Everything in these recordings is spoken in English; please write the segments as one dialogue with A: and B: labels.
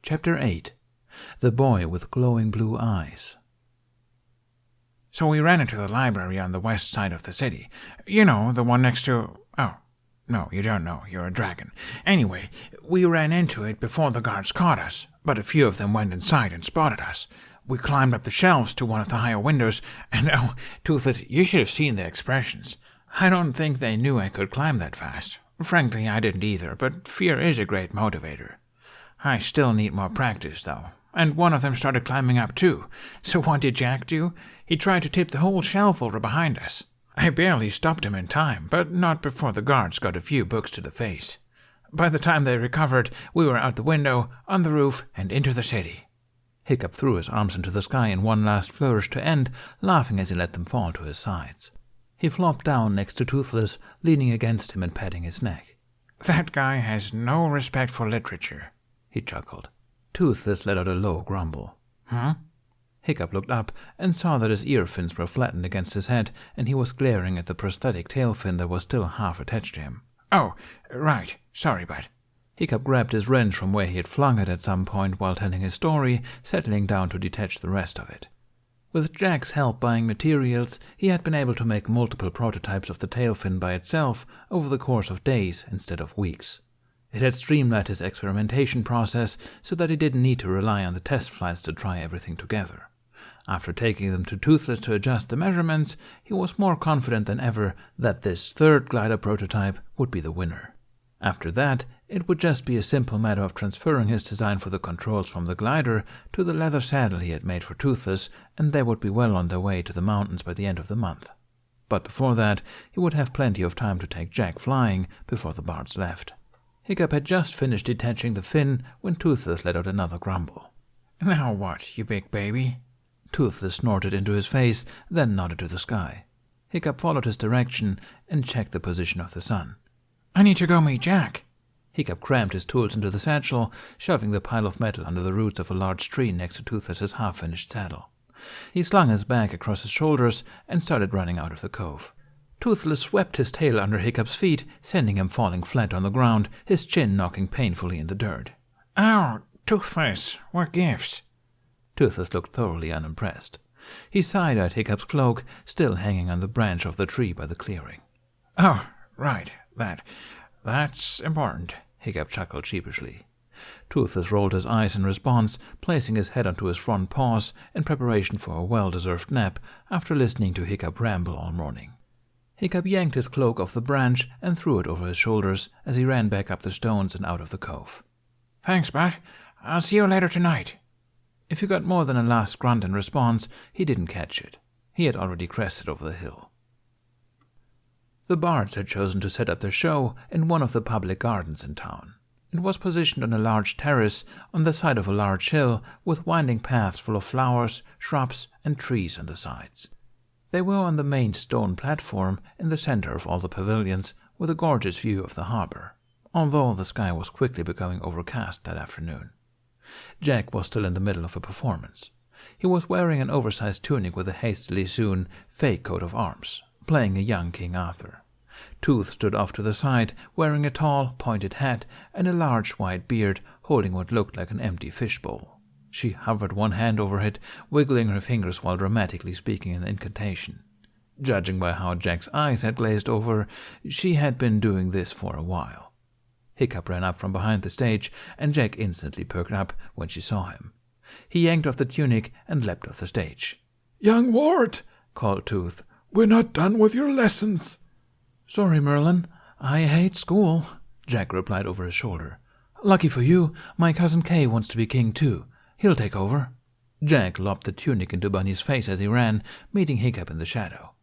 A: Chapter 8. The Boy with Glowing Blue Eyes.
B: So we ran into the library on the west side of the city. You know, the one next to... Oh, no, you don't know. You're a dragon. Anyway, we ran into it before the guards caught us, but a few of them went inside and spotted us. We climbed up the shelves to one of the higher windows, and oh, Toothless, you should have seen their expressions. I don't think they knew I could climb that fast. Frankly, I didn't either, but fear is a great motivator. I still need more practice, though. And one of them started climbing up, too. So what did Jack do? He tried to tip the whole shelf over behind us. I barely stopped him in time, but not before the guards got a few books to the face. By the time they recovered, we were out the window, on the roof, and into the city.
A: Hiccup threw his arms into the sky in one last flourish to end, laughing as he let them fall to his sides. He flopped down next to Toothless, leaning against him and patting his neck.
B: That guy has no respect for literature, he chuckled.
A: Toothless let out a low grumble.
B: Huh?
A: Hiccup looked up and saw that his ear fins were flattened against his head, and he was glaring at the prosthetic tail fin that was still half attached to him.
B: Oh, right. Sorry, bud.
A: Hiccup grabbed his wrench from where he had flung it at some point while telling his story, settling down to detach the rest of it. With Jack's help buying materials, he had been able to make multiple prototypes of the tail fin by itself over the course of days instead of weeks. It had streamlined his experimentation process so that he didn't need to rely on the test flights to try everything together. After taking them to Toothless to adjust the measurements, he was more confident than ever that this third glider prototype would be the winner. After that, it would just be a simple matter of transferring his design for the controls from the glider to the leather saddle he had made for Toothless, and they would be well on their way to the mountains by the end of the month. But before that, he would have plenty of time to take Jack flying before the bards left. Hiccup had just finished detaching the fin when Toothless let out another grumble.
B: Now what, you big baby?
A: Toothless snorted into his face, then nodded to the sky. Hiccup followed his direction and checked the position of the sun.
B: I need to go meet Jack.
A: Hiccup crammed his tools into the satchel, shoving the pile of metal under the roots of a large tree next to Toothless's half-finished saddle. He slung his bag across his shoulders and started running out of the cove. Toothless swept his tail under Hiccup's feet, sending him falling flat on the ground, his chin knocking painfully in the dirt.
B: Ow, Toothless, what gives?
A: Toothless looked thoroughly unimpressed. He sighed at Hiccup's cloak, still hanging on the branch of the tree by the clearing.
B: Oh, right, that's important,
A: Hiccup chuckled sheepishly. Toothless rolled his eyes in response, placing his head onto his front paws in preparation for a well-deserved nap after listening to Hiccup ramble all morning. Hiccup yanked his cloak off the branch and threw it over his shoulders as he ran back up the stones and out of the cove.
B: Thanks, bud. I'll see you later tonight.
A: If he got more than a last grunt in response, he didn't catch it. He had already crested over the hill. The bards had chosen to set up their show in one of the public gardens in town. It was positioned on a large terrace on the side of a large hill with winding paths full of flowers, shrubs, and trees on the sides. They were on the main stone platform in the center of all the pavilions with a gorgeous view of the harbor, although the sky was quickly becoming overcast that afternoon. Jack was still in the middle of a performance. He was wearing an oversized tunic with a hastily sewn fake coat of arms, playing a young King Arthur. Tooth stood off to the side, wearing a tall, pointed hat and a large white beard, holding what looked like an empty fishbowl. She hovered one hand over it, wiggling her fingers while dramatically speaking an incantation. Judging by how Jack's eyes had glazed over, she had been doing this for a while. Hiccup ran up from behind the stage, and Jack instantly perked up when she saw him. He yanked off the tunic and leapt off the stage.
C: "Young wart," called Tooth, "we're not done with your lessons."
A: "Sorry, Merlin. I hate school," Jack replied over his shoulder. "Lucky for you, my cousin Kay wants to be king too. He'll take over." Jack lobbed the tunic into Bunny's face as he ran, meeting Hiccup in the shadow.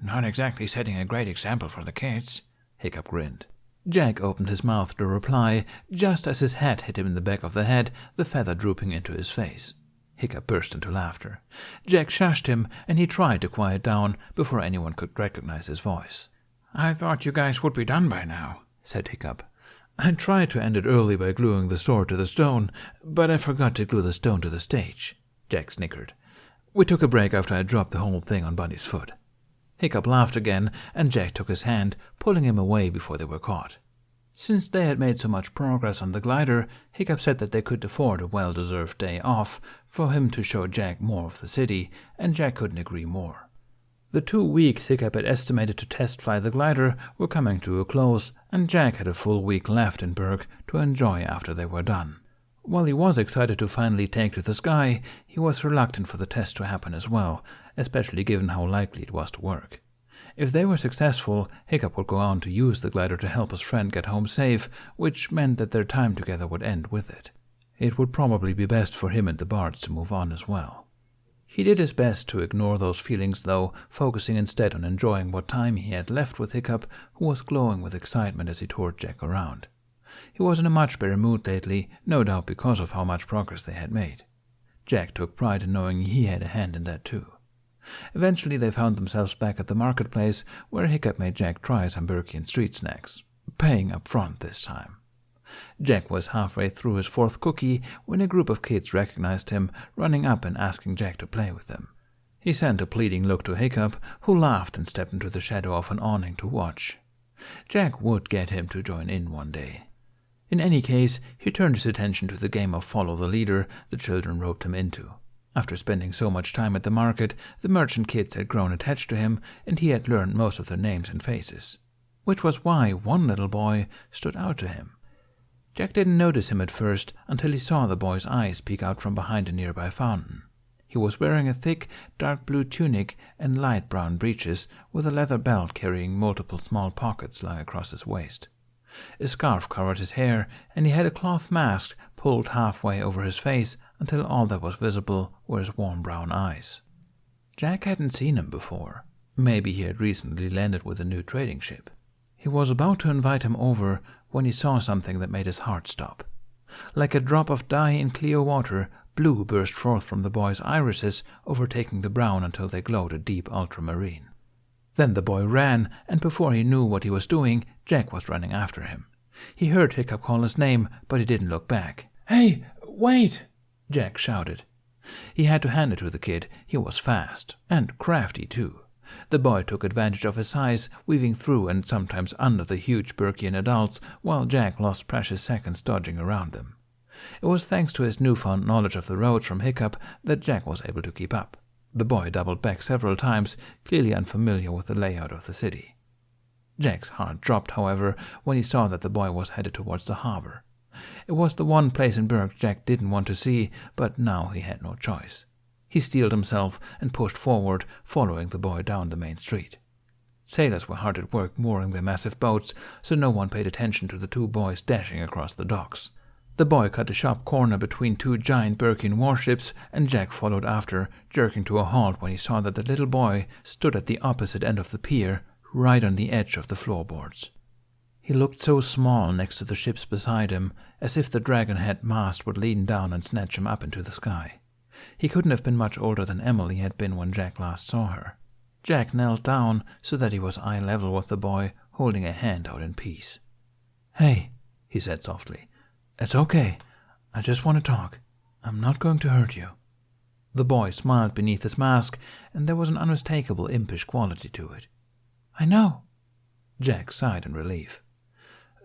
B: Not exactly setting a great example for the kids,
A: Hiccup grinned. Jack opened his mouth to reply, just as his hat hit him in the back of the head, the feather drooping into his face. Hiccup burst into laughter. Jack shushed him, and he tried to quiet down before anyone could recognize his voice.
B: I thought you guys would be done by now,
A: said Hiccup. I tried to end it early by gluing the sword to the stone, but I forgot to glue the stone to the stage, Jack snickered. We took a break after I dropped the whole thing on Bunny's foot. Hiccup laughed again, and Jack took his hand, pulling him away before they were caught. Since they had made so much progress on the glider, Hiccup said that they could afford a well-deserved day off for him to show Jack more of the city, and Jack couldn't agree more. The 2 weeks Hiccup had estimated to test fly the glider were coming to a close, and Jack had a full week left in Berg to enjoy after they were done. While he was excited to finally take to the sky, he was reluctant for the test to happen as well, especially given how likely it was to work. If they were successful, Hiccup would go on to use the glider to help his friend get home safe, which meant that their time together would end with it. It would probably be best for him and the Bards to move on as well. He did his best to ignore those feelings though, focusing instead on enjoying what time he had left with Hiccup, who was glowing with excitement as he toured Jack around. He was in a much better mood lately, no doubt because of how much progress they had made. Jack took pride in knowing he had a hand in that too. Eventually they found themselves back at the marketplace, where Hiccup made Jack try some Burkian street snacks, paying up front this time. Jack was halfway through his 4th cookie when a group of kids recognized him, running up and asking Jack to play with them. He sent a pleading look to Hiccup, who laughed and stepped into the shadow of an awning to watch. Jack would get him to join in one day. In any case, he turned his attention to the game of Follow the Leader the children roped him into. After spending so much time at the market, the merchant kids had grown attached to him, and he had learned most of their names and faces. Which was why one little boy stood out to him. Jack didn't notice him at first until he saw the boy's eyes peek out from behind a nearby fountain. He was wearing a thick, dark blue tunic and light brown breeches, with a leather belt carrying multiple small pockets lying across his waist. A scarf covered his hair, and he had a cloth mask pulled halfway over his face until all that was visible were his warm brown eyes. Jack hadn't seen him before. Maybe he had recently landed with a new trading ship. He was about to invite him over when he saw something that made his heart stop. Like a drop of dye in clear water, blue burst forth from the boy's irises, overtaking the brown until they glowed a deep ultramarine. Then the boy ran, and before he knew what he was doing, Jack was running after him. He heard Hiccup call his name, but he didn't look back.
B: "Hey, wait!"
A: Jack shouted. He had to hand it to the kid. He was fast, and crafty too. The boy took advantage of his size, weaving through and sometimes under the huge Burkian adults, while Jack lost precious seconds dodging around them. It was thanks to his newfound knowledge of the roads from Hiccup that Jack was able to keep up. The boy doubled back several times, clearly unfamiliar with the layout of the city. Jack's heart dropped, however, when he saw that the boy was headed towards the harbor. It was the one place in Berg Jack didn't want to see, but now he had no choice. He steeled himself and pushed forward, following the boy down the main street. Sailors were hard at work mooring their massive boats, so no one paid attention to the 2 boys dashing across the docks. The boy cut a sharp corner between 2 giant Burkian warships, and Jack followed after, jerking to a halt when he saw that the little boy stood at the opposite end of the pier, right on the edge of the floorboards. He looked so small next to the ships beside him, as if the dragon-head mast would lean down and snatch him up into the sky. He couldn't have been much older than Emily had been when Jack last saw her. Jack knelt down so that he was eye level with the boy, holding a hand out in peace. "Hey," he said softly. "It's okay. I just want to talk. I'm not going to hurt you." The boy smiled beneath his mask, and there was an unmistakable impish quality to it. "I know." Jack sighed in relief.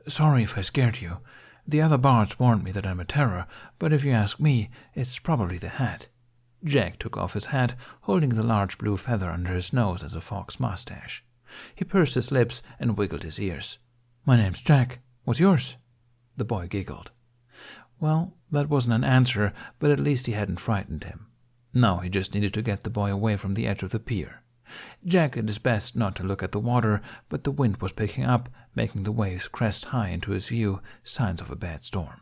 A: "Sorry if I scared you. The other bards warned me that I'm a terror, but if you ask me, it's probably the hat." Jack took off his hat, holding the large blue feather under his nose as a fox mustache. He pursed his lips and wiggled his ears. "My name's Jack. What's yours?" The boy giggled. Well, that wasn't an answer, but at least he hadn't frightened him. Now he just needed to get the boy away from the edge of the pier. Jack did his best not to look at the water, but the wind was picking up, making the waves crest high into his view, signs of a bad storm.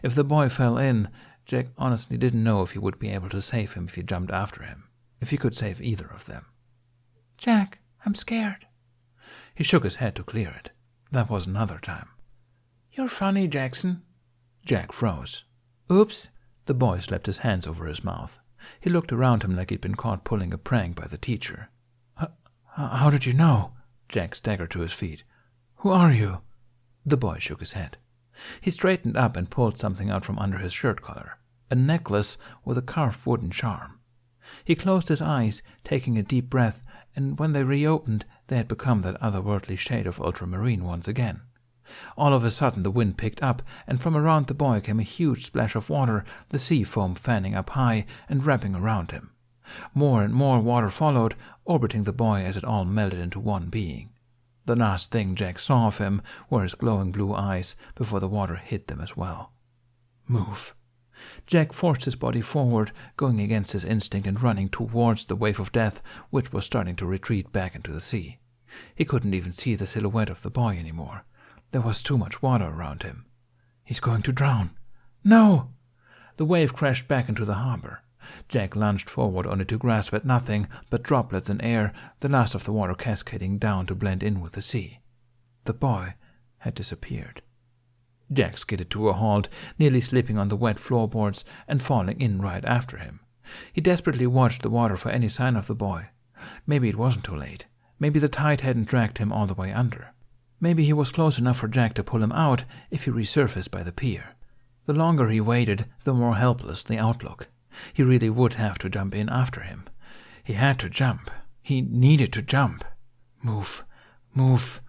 A: If the boy fell in, Jack honestly didn't know if he would be able to save him if he jumped after him, if he could save either of them.
B: "Jack, I'm scared."
A: He shook his head to clear it. That was another time.
B: "You're funny, Jackson."
A: Jack froze.
B: "Oops."
A: The boy slapped his hands over his mouth. He looked around him like he'd been caught pulling a prank by the teacher. How did you know?" Jack staggered to his feet. "Who are you?" The boy shook his head. He straightened up and pulled something out from under his shirt collar, a necklace with a carved wooden charm. He closed his eyes, taking a deep breath, and when they reopened, they had become that otherworldly shade of ultramarine once again. All of a sudden the wind picked up, and from around the boy came a huge splash of water, the sea foam fanning up high and wrapping around him. More and more water followed, orbiting the boy as it all melded into one being. The last thing Jack saw of him were his glowing blue eyes before the water hit them as well. Move. Jack forced his body forward, going against his instinct and running towards the wave of death, which was starting to retreat back into the sea. He couldn't even see the silhouette of the boy anymore. There was too much water around him. He's going to drown. No! The wave crashed back into the harbor. Jack lunged forward only to grasp at nothing but droplets in air, the last of the water cascading down to blend in with the sea. The boy had disappeared. Jack skidded to a halt, nearly slipping on the wet floorboards and falling in right after him. He desperately watched the water for any sign of the boy. Maybe it wasn't too late. Maybe the tide hadn't dragged him all the way under. Maybe he was close enough for Jack to pull him out if he resurfaced by the pier. The longer he waited, the more helpless the outlook. He really would have to jump in after him. He had to jump. He needed to jump. Move, move,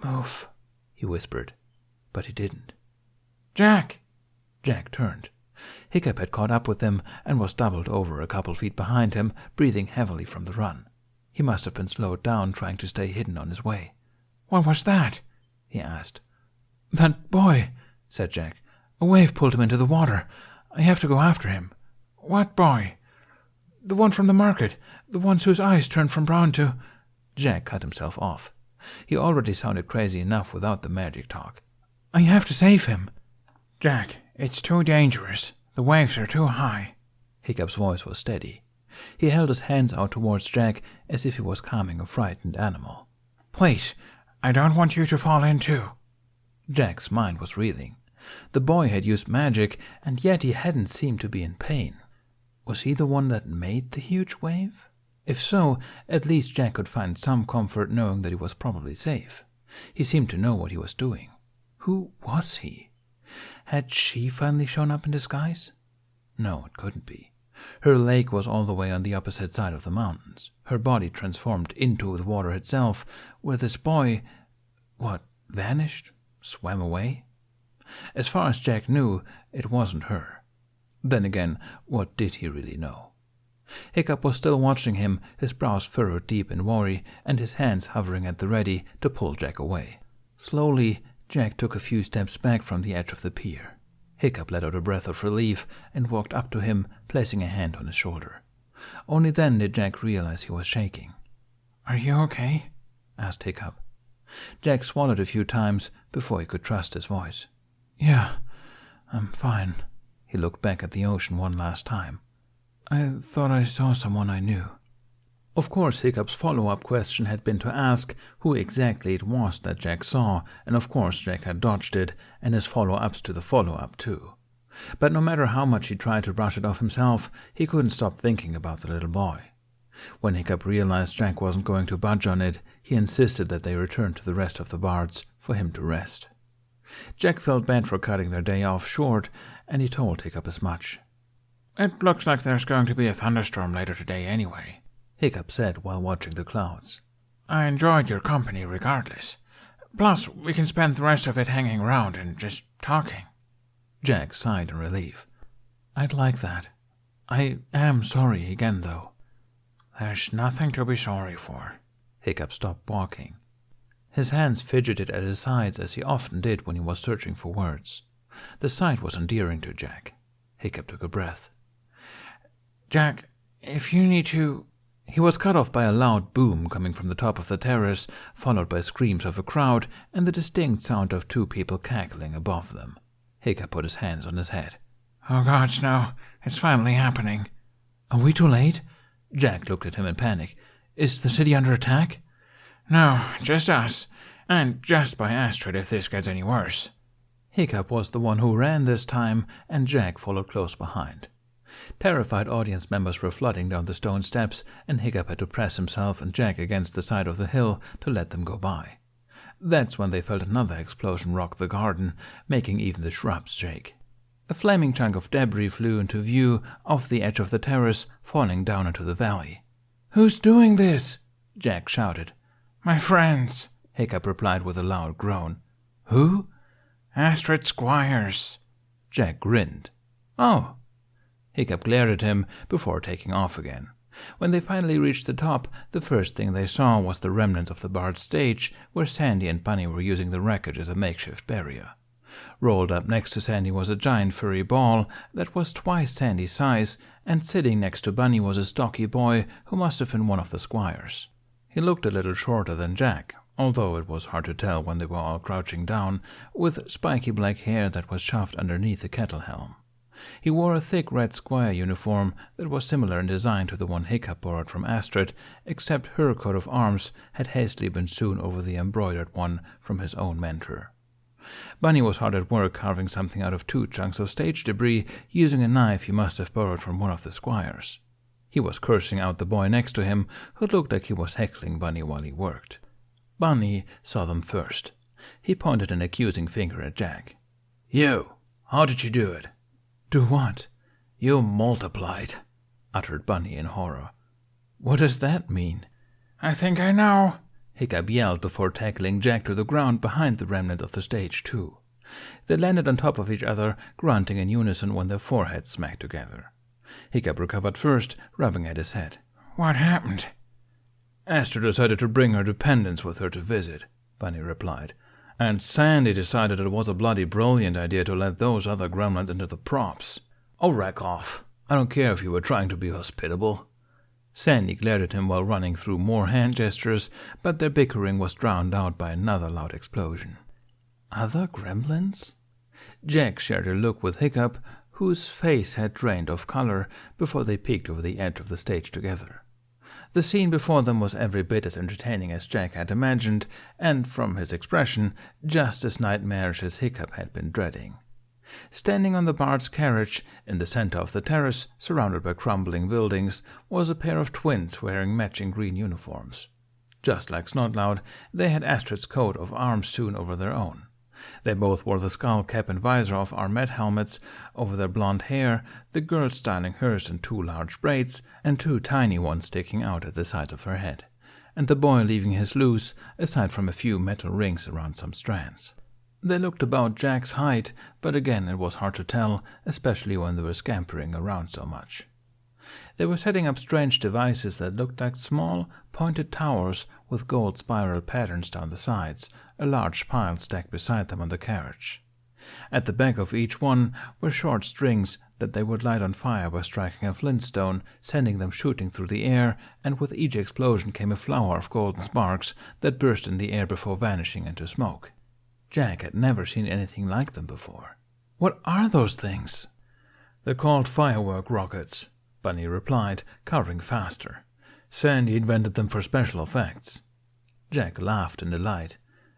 A: move, he whispered, but he didn't. Jack! Jack turned. Hiccup had caught up with him and was doubled over a couple feet behind him, breathing heavily from the run. He must have been slowed down trying to stay hidden on his way. What was that? He asked. That boy, said Jack. A wave pulled him into the water. I have to go after him. What boy? The one from the market, the one whose eyes turned from brown to... Jack cut himself off. He already sounded crazy enough without the magic talk. I have to save him. Jack, it's too dangerous. The waves are too high. Hiccup's voice was steady. He held his hands out towards Jack as if he was calming a frightened animal. Please, I don't want you to fall in too. Jack's mind was reeling. The boy had used magic, and yet he hadn't seemed to be in pain. Was he the one that made the huge wave? If so, at least Jack could find some comfort knowing that he was probably safe. He seemed to know what he was doing. Who was he? Had she finally shown up in disguise? No, it couldn't be. Her lake was all the way on the opposite side of the mountains, her body transformed into the water itself, where this boy, vanished? Swam away? As far as Jack knew, it wasn't her. Then again, what did he really know? Hiccup was still watching him, his brows furrowed deep in worry, and his hands hovering at the ready to pull Jack away. Slowly, Jack took a few steps back from the edge of the pier. Hiccup let out a breath of relief and walked up to him, placing a hand on his shoulder. Only then did Jack realize he was shaking. Are you okay? Asked Hiccup. Jack swallowed a few times before he could trust his voice. Yeah, I'm fine. He looked back at the ocean one last time. I thought I saw someone I knew. Of course, Hiccup's follow-up question had been to ask who exactly it was that Jack saw, and of course Jack had dodged it, and his follow-ups to the follow-up too. But no matter how much he tried to brush it off himself, he couldn't stop thinking about the little boy. When Hiccup realized Jack wasn't going to budge on it, he insisted that they return to the rest of the bards for him to rest. Jack felt bad for cutting their day off short, and he told Hiccup as much. It looks like there's going to be a thunderstorm later today anyway, Hiccup said while watching the clouds. I enjoyed your company regardless. Plus, we can spend the rest of it hanging around and just talking. Jack sighed in relief. I'd like that. I am sorry again, though. There's nothing to be sorry for. Hiccup stopped walking. His hands fidgeted at his sides as he often did when he was searching for words. The sight was endearing to Jack. Hiccup took a breath. Jack, if you need to... He was cut off by a loud boom coming from the top of the terrace, followed by screams of a crowd and the distinct sound of two people cackling above them. Hiccup put his hands on his head. Oh gods, no. It's finally happening. Are we too late? Jack looked at him in panic. Is the city under attack? No, just us. And just by Astrid if this gets any worse. Hiccup was the one who ran this time, and Jack followed close behind. Terrified audience members were flooding down the stone steps, and Hiccup had to press himself and Jack against the side of the hill to let them go by. That's when they felt another explosion rock the garden, making even the shrubs shake. A flaming chunk of debris flew into view off the edge of the terrace, falling down into the valley. Who's doing this? Jack shouted. My friends, Hiccup replied with a loud groan. Who?
B: Astrid Squires.
A: Jack grinned. Oh. Hiccup glared at him before taking off again. When they finally reached the top, the first thing they saw was the remnants of the barred stage where Sandy and Bunny were using the wreckage as a makeshift barrier. Rolled up next to Sandy was a giant furry ball that was twice Sandy's size, and sitting next to Bunny was a stocky boy who must have been one of the squires. He looked a little shorter than Jack, although it was hard to tell when they were all crouching down, with spiky black hair that was shoved underneath the kettle helm. He wore a thick red squire uniform that was similar in design to the one Hiccup borrowed from Astrid, except her coat of arms had hastily been sewn over the embroidered one from his own mentor. Bunny was hard at work carving something out of 2 chunks of stage debris using a knife he must have borrowed from one of the squires. He was cursing out the boy next to him, who looked like he was heckling Bunny while he worked. Bunny saw them first. He pointed an accusing finger at Jack. "You, how did you do it?" "Do what?"
C: "You multiplied,"
A: uttered Bunny in horror. "What does that mean?"
B: "I think I know,"
A: Hiccup yelled before tackling Jack to the ground behind the remnant of the stage, too. They landed on top of each other, grunting in unison when their foreheads smacked together. Hiccup recovered first, rubbing at his head.
B: "What happened?"
C: "Astrid decided to bring her dependents with her to visit," Bunny replied. "And Sandy decided it was a bloody brilliant idea to let those other gremlins into the props. Oh, rack off. I don't care if you were trying to be hospitable." Sandy glared at him while running through more hand gestures, but their bickering was drowned out by another loud explosion. Other gremlins? Jack shared a look with Hiccup, whose face had drained of color before they peeked over the edge of the stage together. The scene before them was every bit as entertaining as Jack had imagined, and from his expression, just as nightmarish as Hiccup had been dreading. Standing on the bard's carriage, in the center of the terrace, surrounded by crumbling buildings, was a pair of twins wearing matching green uniforms. Just like Snotloud, they had Astrid's coat of arms sewn over their own. They both wore the skull cap and visor of Armet helmets over their blonde hair, the girl styling hers in 2 large braids and 2 tiny ones sticking out at the sides of her head, and the boy leaving his loose, aside from a few metal rings around some strands. They looked about Jack's height, but again it was hard to tell, especially when they were scampering around so much. They were setting up strange devices that looked like small, pointed towers with gold spiral patterns down the sides, a large pile stacked beside them on the carriage. At the back of each one were short strings that they would light on fire by striking a flintstone, sending them shooting through the air, and with each explosion came a flower of golden sparks that burst in the air before vanishing into smoke. Jack had never seen anything like them before. "What are those things?" "They're called firework rockets," Bunny replied, covering faster. "Sandy invented them for special effects."
A: Jack laughed in delight.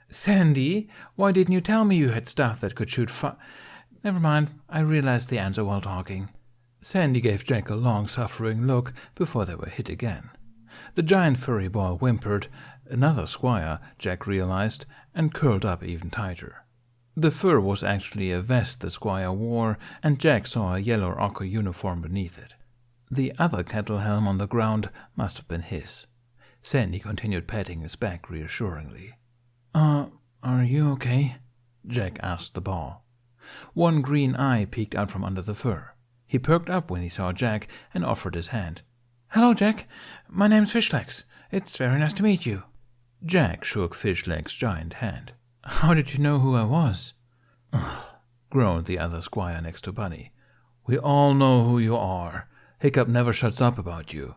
A: "Sandy? Why didn't you tell me you had stuff that could shoot Never mind, I realized the answer while talking." Sandy gave Jack a long-suffering look before they were hit again. The giant furry boy whimpered, another squire, Jack realized, and curled up even tighter. The fur was actually a vest the squire wore, and Jack saw a yellow ochre uniform beneath it. The other kettle helm on the ground must have been his. Sandy continued patting his back reassuringly. Are you okay?" Jack asked the ball. One green eye peeked out from under the fur. He perked up when he saw Jack and offered his hand. "Hello, Jack. My name's Fishlegs. It's very nice to meet you." Jack shook Fishlegs' giant hand. "How did you know who I was?"
C: "Ugh," groaned the other squire next to Bunny. "We all know who you are. Hiccup never shuts up about you."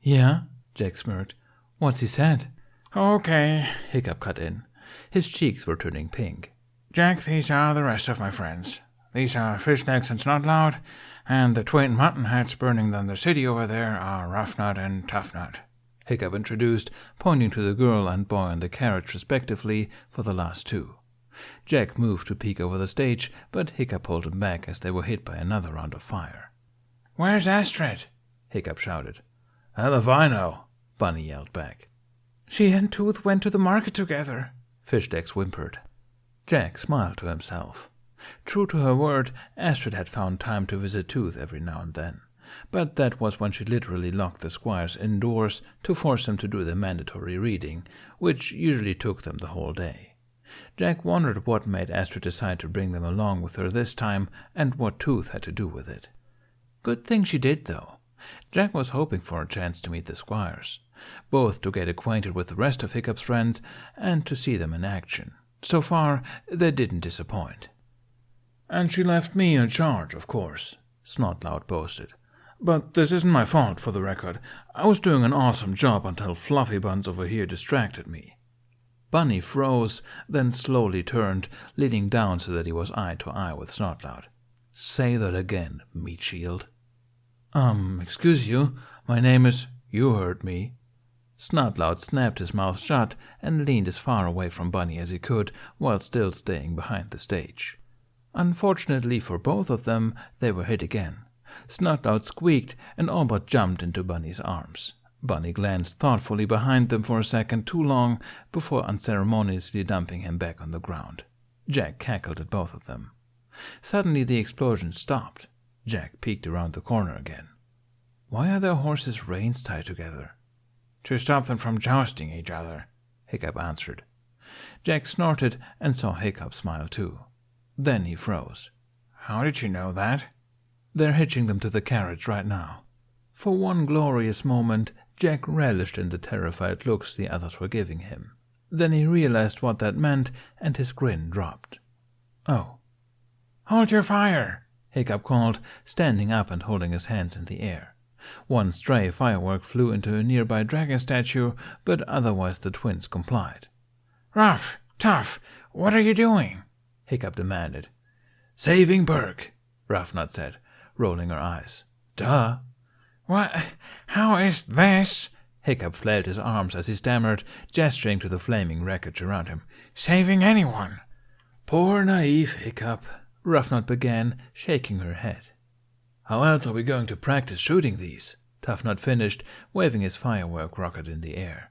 A: "Yeah?" Jack smirked. "What's he said?"
B: "Okay,"
A: Hiccup cut in. His cheeks were turning pink.
B: "Jack, these are the rest of my friends. These are Fishlegs and Snotloud, and the twin muttonheads burning down the city over there are Roughnut and Toughnut,"
A: Hiccup introduced, pointing to the girl and boy on the carriage respectively for the last 2. Jack moved to peek over the stage, but Hiccup pulled him back as they were hit by another round of fire.
B: "Where's Astrid?"
A: Hiccup shouted.
C: "How if I know?" Bunny yelled back.
B: "She and Tooth went to the market together,"
A: Fishlegs whimpered. Jack smiled to himself. True to her word, Astrid had found time to visit Tooth every now and then, but that was when she literally locked the squires indoors to force them to do the mandatory reading, which usually took them the whole day. Jack wondered what made Astrid decide to bring them along with her this time and what Tooth had to do with it. Good thing she did, though. Jack was hoping for a chance to meet the squires, both to get acquainted with the rest of Hiccup's friends and to see them in action. So far, they didn't disappoint.
C: "And she left me in charge, of course," Snotlout boasted. "But this isn't my fault, for the record. I was doing an awesome job until Fluffy Buns over here distracted me."
A: Bunny froze, then slowly turned, leaning down so that he was eye to eye with Snotlout. "Say that again, Meat Shield."
C: Excuse you, my name is—"
A: "You heard me." Snotlout snapped his mouth shut and leaned as far away from Bunny as he could while still staying behind the stage. Unfortunately for both of them, they were hit again. Snotlout squeaked and all but jumped into Bunny's arms. Bunny glanced thoughtfully behind them for a second too long before unceremoniously dumping him back on the ground. Jack cackled at both of them. Suddenly the explosion stopped. Jack peeked around the corner again. Why are their horses' reins tied together?
B: "To stop them from jousting each other,"
A: Hiccup answered. Jack snorted and saw Hiccup smile too. Then he froze.
B: "How did you know that?"
A: "They're hitching them to the carriage right now." For one glorious moment, Jack relished in the terrified looks the others were giving him. Then he realized what that meant, and his grin dropped. "Oh."
B: "Hold your fire,"
A: Hiccup called, standing up and holding his hands in the air. One stray firework flew into a nearby dragon statue, but otherwise the twins complied.
B: "Ruff, Tough, what are you doing?"
A: Hiccup demanded.
C: "Saving Burke,"
A: Ruffnut said, rolling her eyes. "Duh."
B: "What? How is this?"
A: Hiccup flailed his arms as he stammered, gesturing to the flaming wreckage around him.
B: "Saving anyone?"
C: "Poor naive Hiccup,"
A: Ruffnut began, shaking her head.
C: "How else are we going to practice shooting these?"
A: Toughnut finished, waving his firework rocket in the air.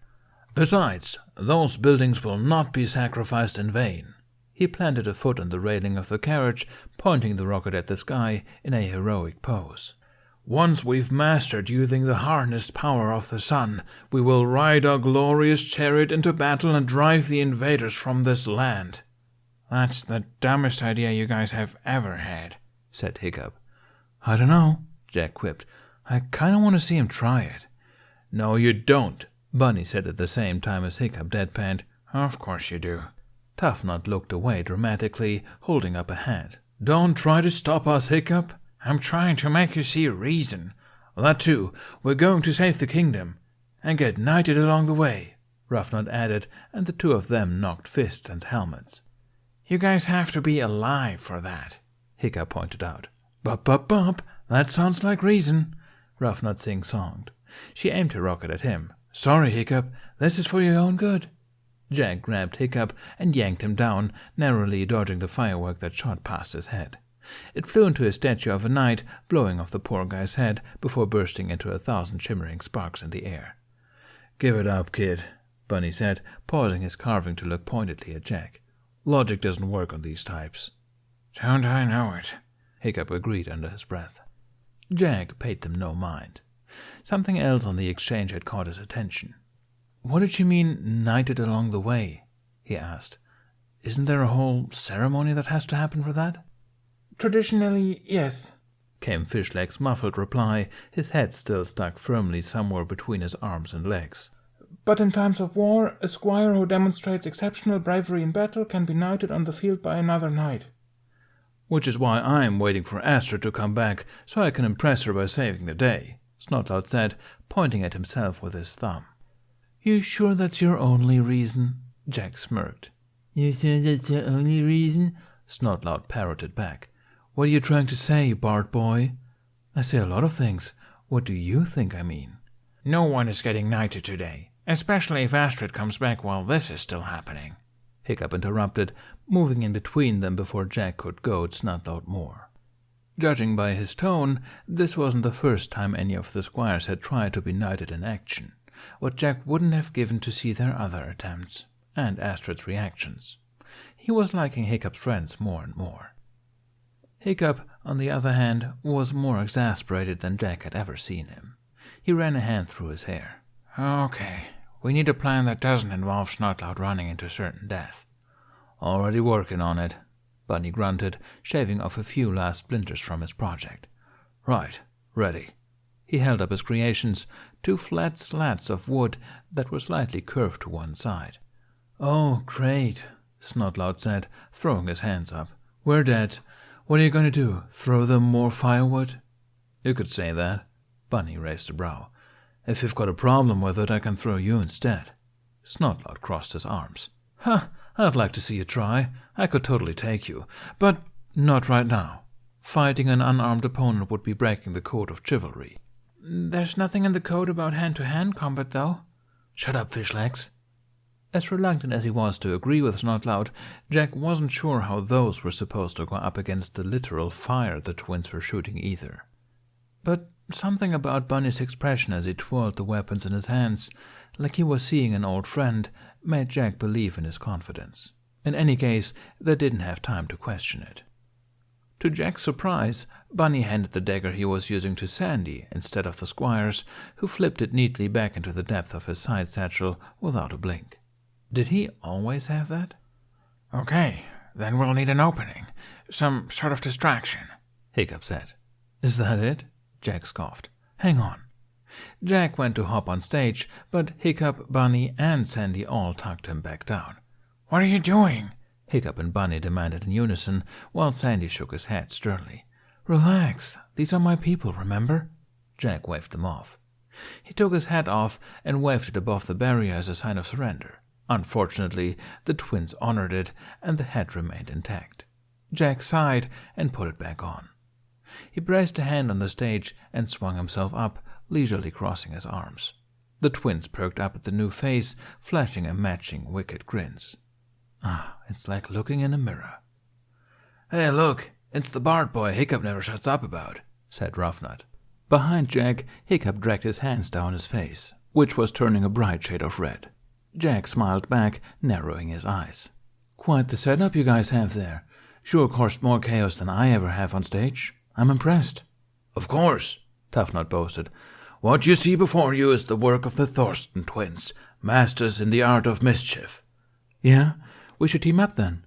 C: "Besides, those buildings will not be sacrificed in vain."
A: He planted a foot on the railing of the carriage, pointing the rocket at the sky in a heroic pose.
C: "Once we've mastered using the harnessed power of the sun, we will ride our glorious chariot into battle and drive the invaders from this land."
B: "That's the dumbest idea you guys have ever had,"
A: said Hiccup. "I don't know," Jack quipped. "I kind of want to see him try it."
C: "No, you don't,"
A: Bunny said at the same time as Hiccup deadpanned.
B: "Of course you do."
A: Toughnut looked away dramatically, holding up a hand.
C: "Don't try to stop us, Hiccup."
B: "I'm trying to make you see reason."
C: "That too. We're going to save the kingdom. And get knighted along the way,"
A: Ruffnut added, and the two of them knocked fists and helmets.
B: "You guys have to be alive for that,"
A: Hiccup pointed out.
C: Bump, that sounds like reason,"
A: Ruffnut sing-songed. She aimed her rocket at him.
C: "Sorry, Hiccup, this is for your own good."
A: Jack grabbed Hiccup and yanked him down, narrowly dodging the firework that shot past his head. It flew into a statue of a knight, blowing off the poor guy's head before bursting into 1,000 shimmering sparks in the air.
C: "Give it up, kid,"
A: Bunny said, pausing his carving to look pointedly at Jack.
C: "Logic doesn't work on these types."
B: "Don't I know it?"
A: Hiccup agreed under his breath. Jack paid them no mind. Something else on the exchange had caught his attention. "What did you mean, knighted along the way?" he asked. "Isn't there a whole ceremony that has to happen for that?"
B: "Traditionally, yes,"
A: came Fishleg's muffled reply, his head still stuck firmly somewhere between his arms and legs.
B: "But in times of war, a squire who demonstrates exceptional bravery in battle can be knighted on the field by another knight."
A: "Which is why I'm waiting for Astrid to come back, so I can impress her by saving the day," Snotlout said, pointing at himself with his thumb. "You sure that's your only reason?" Jack smirked. "You sure that's your only reason?" Snotlout parroted back. "What are you trying to say, Bart boy?" "I say a lot of things. What do you think I mean?"
B: "No one is getting knighted today, especially if Astrid comes back while this is still happening,"
A: Hiccup interrupted, moving in between them before Jack could goad Snotlout more. Judging by his tone, this wasn't the first time any of the squires had tried to be knighted in action, what Jack wouldn't have given to see their other attempts, and Astrid's reactions. He was liking Hiccup's friends more and more. Hiccup, on the other hand, was more exasperated than Jack had ever seen him. He ran a hand through his hair.
B: "Okay, we need a plan that doesn't involve Snotlout running into certain death."
A: Already working on it, Bunny grunted, shaving off a few last splinters from his project. Right, ready. He held up his creations, 2 flat slats of wood that were slightly curved to one side. Oh, great, Snotlout said, throwing his hands up. We're dead. What are you going to do? Throw them more firewood? You could say that. Bunny raised a brow. If you've got a problem with it, I can throw you instead. Snotlout crossed his arms. Huh, I'd like to see you try. I could totally take you. But not right now. Fighting an unarmed opponent would be breaking the code of chivalry.
B: There's nothing in the code about hand-to-hand combat, though.
A: Shut up, Fishlegs. As reluctant as he was to agree with Snotlout, Jack wasn't sure how those were supposed to go up against the literal fire the twins were shooting either. But something about Bunny's expression as he twirled the weapons in his hands, like he was seeing an old friend, made Jack believe in his confidence. In any case, they didn't have time to question it. To Jack's surprise, Bunny handed the dagger he was using to Sandy instead of the squire's, who flipped it neatly back into the depth of his side satchel without a blink. Did he always have that?
B: Okay, then we'll need an opening. Some sort of distraction,
A: Hiccup said. Is that it? Jack scoffed. Hang on. Jack went to hop on stage, but Hiccup, Bunny, and Sandy all tucked him back down.
B: What are you doing?
A: Hiccup and Bunny demanded in unison, while Sandy shook his head sternly. Relax, these are my people, remember? Jack waved them off. He took his hat off and waved it above the barrier as a sign of surrender. Unfortunately, the twins honored it, and the hat remained intact. Jack sighed and put it back on. He braced a hand on the stage and swung himself up, leisurely crossing his arms. The twins perked up at the new face, flashing and matching wicked grins. Ah, it's like looking in a mirror. Hey, look, it's the Bard boy Hiccup never shuts up about, said Roughnut. Behind Jack, Hiccup dragged his hands down his face, which was turning a bright shade of red. Jack smiled back, narrowing his eyes. Quite the setup you guys have there. Sure caused more chaos than I ever have on stage. I'm impressed. Of course, Toughnut boasted. What you see before you is the work of the Thorsten twins, masters in the art of mischief. Yeah, we should team up then.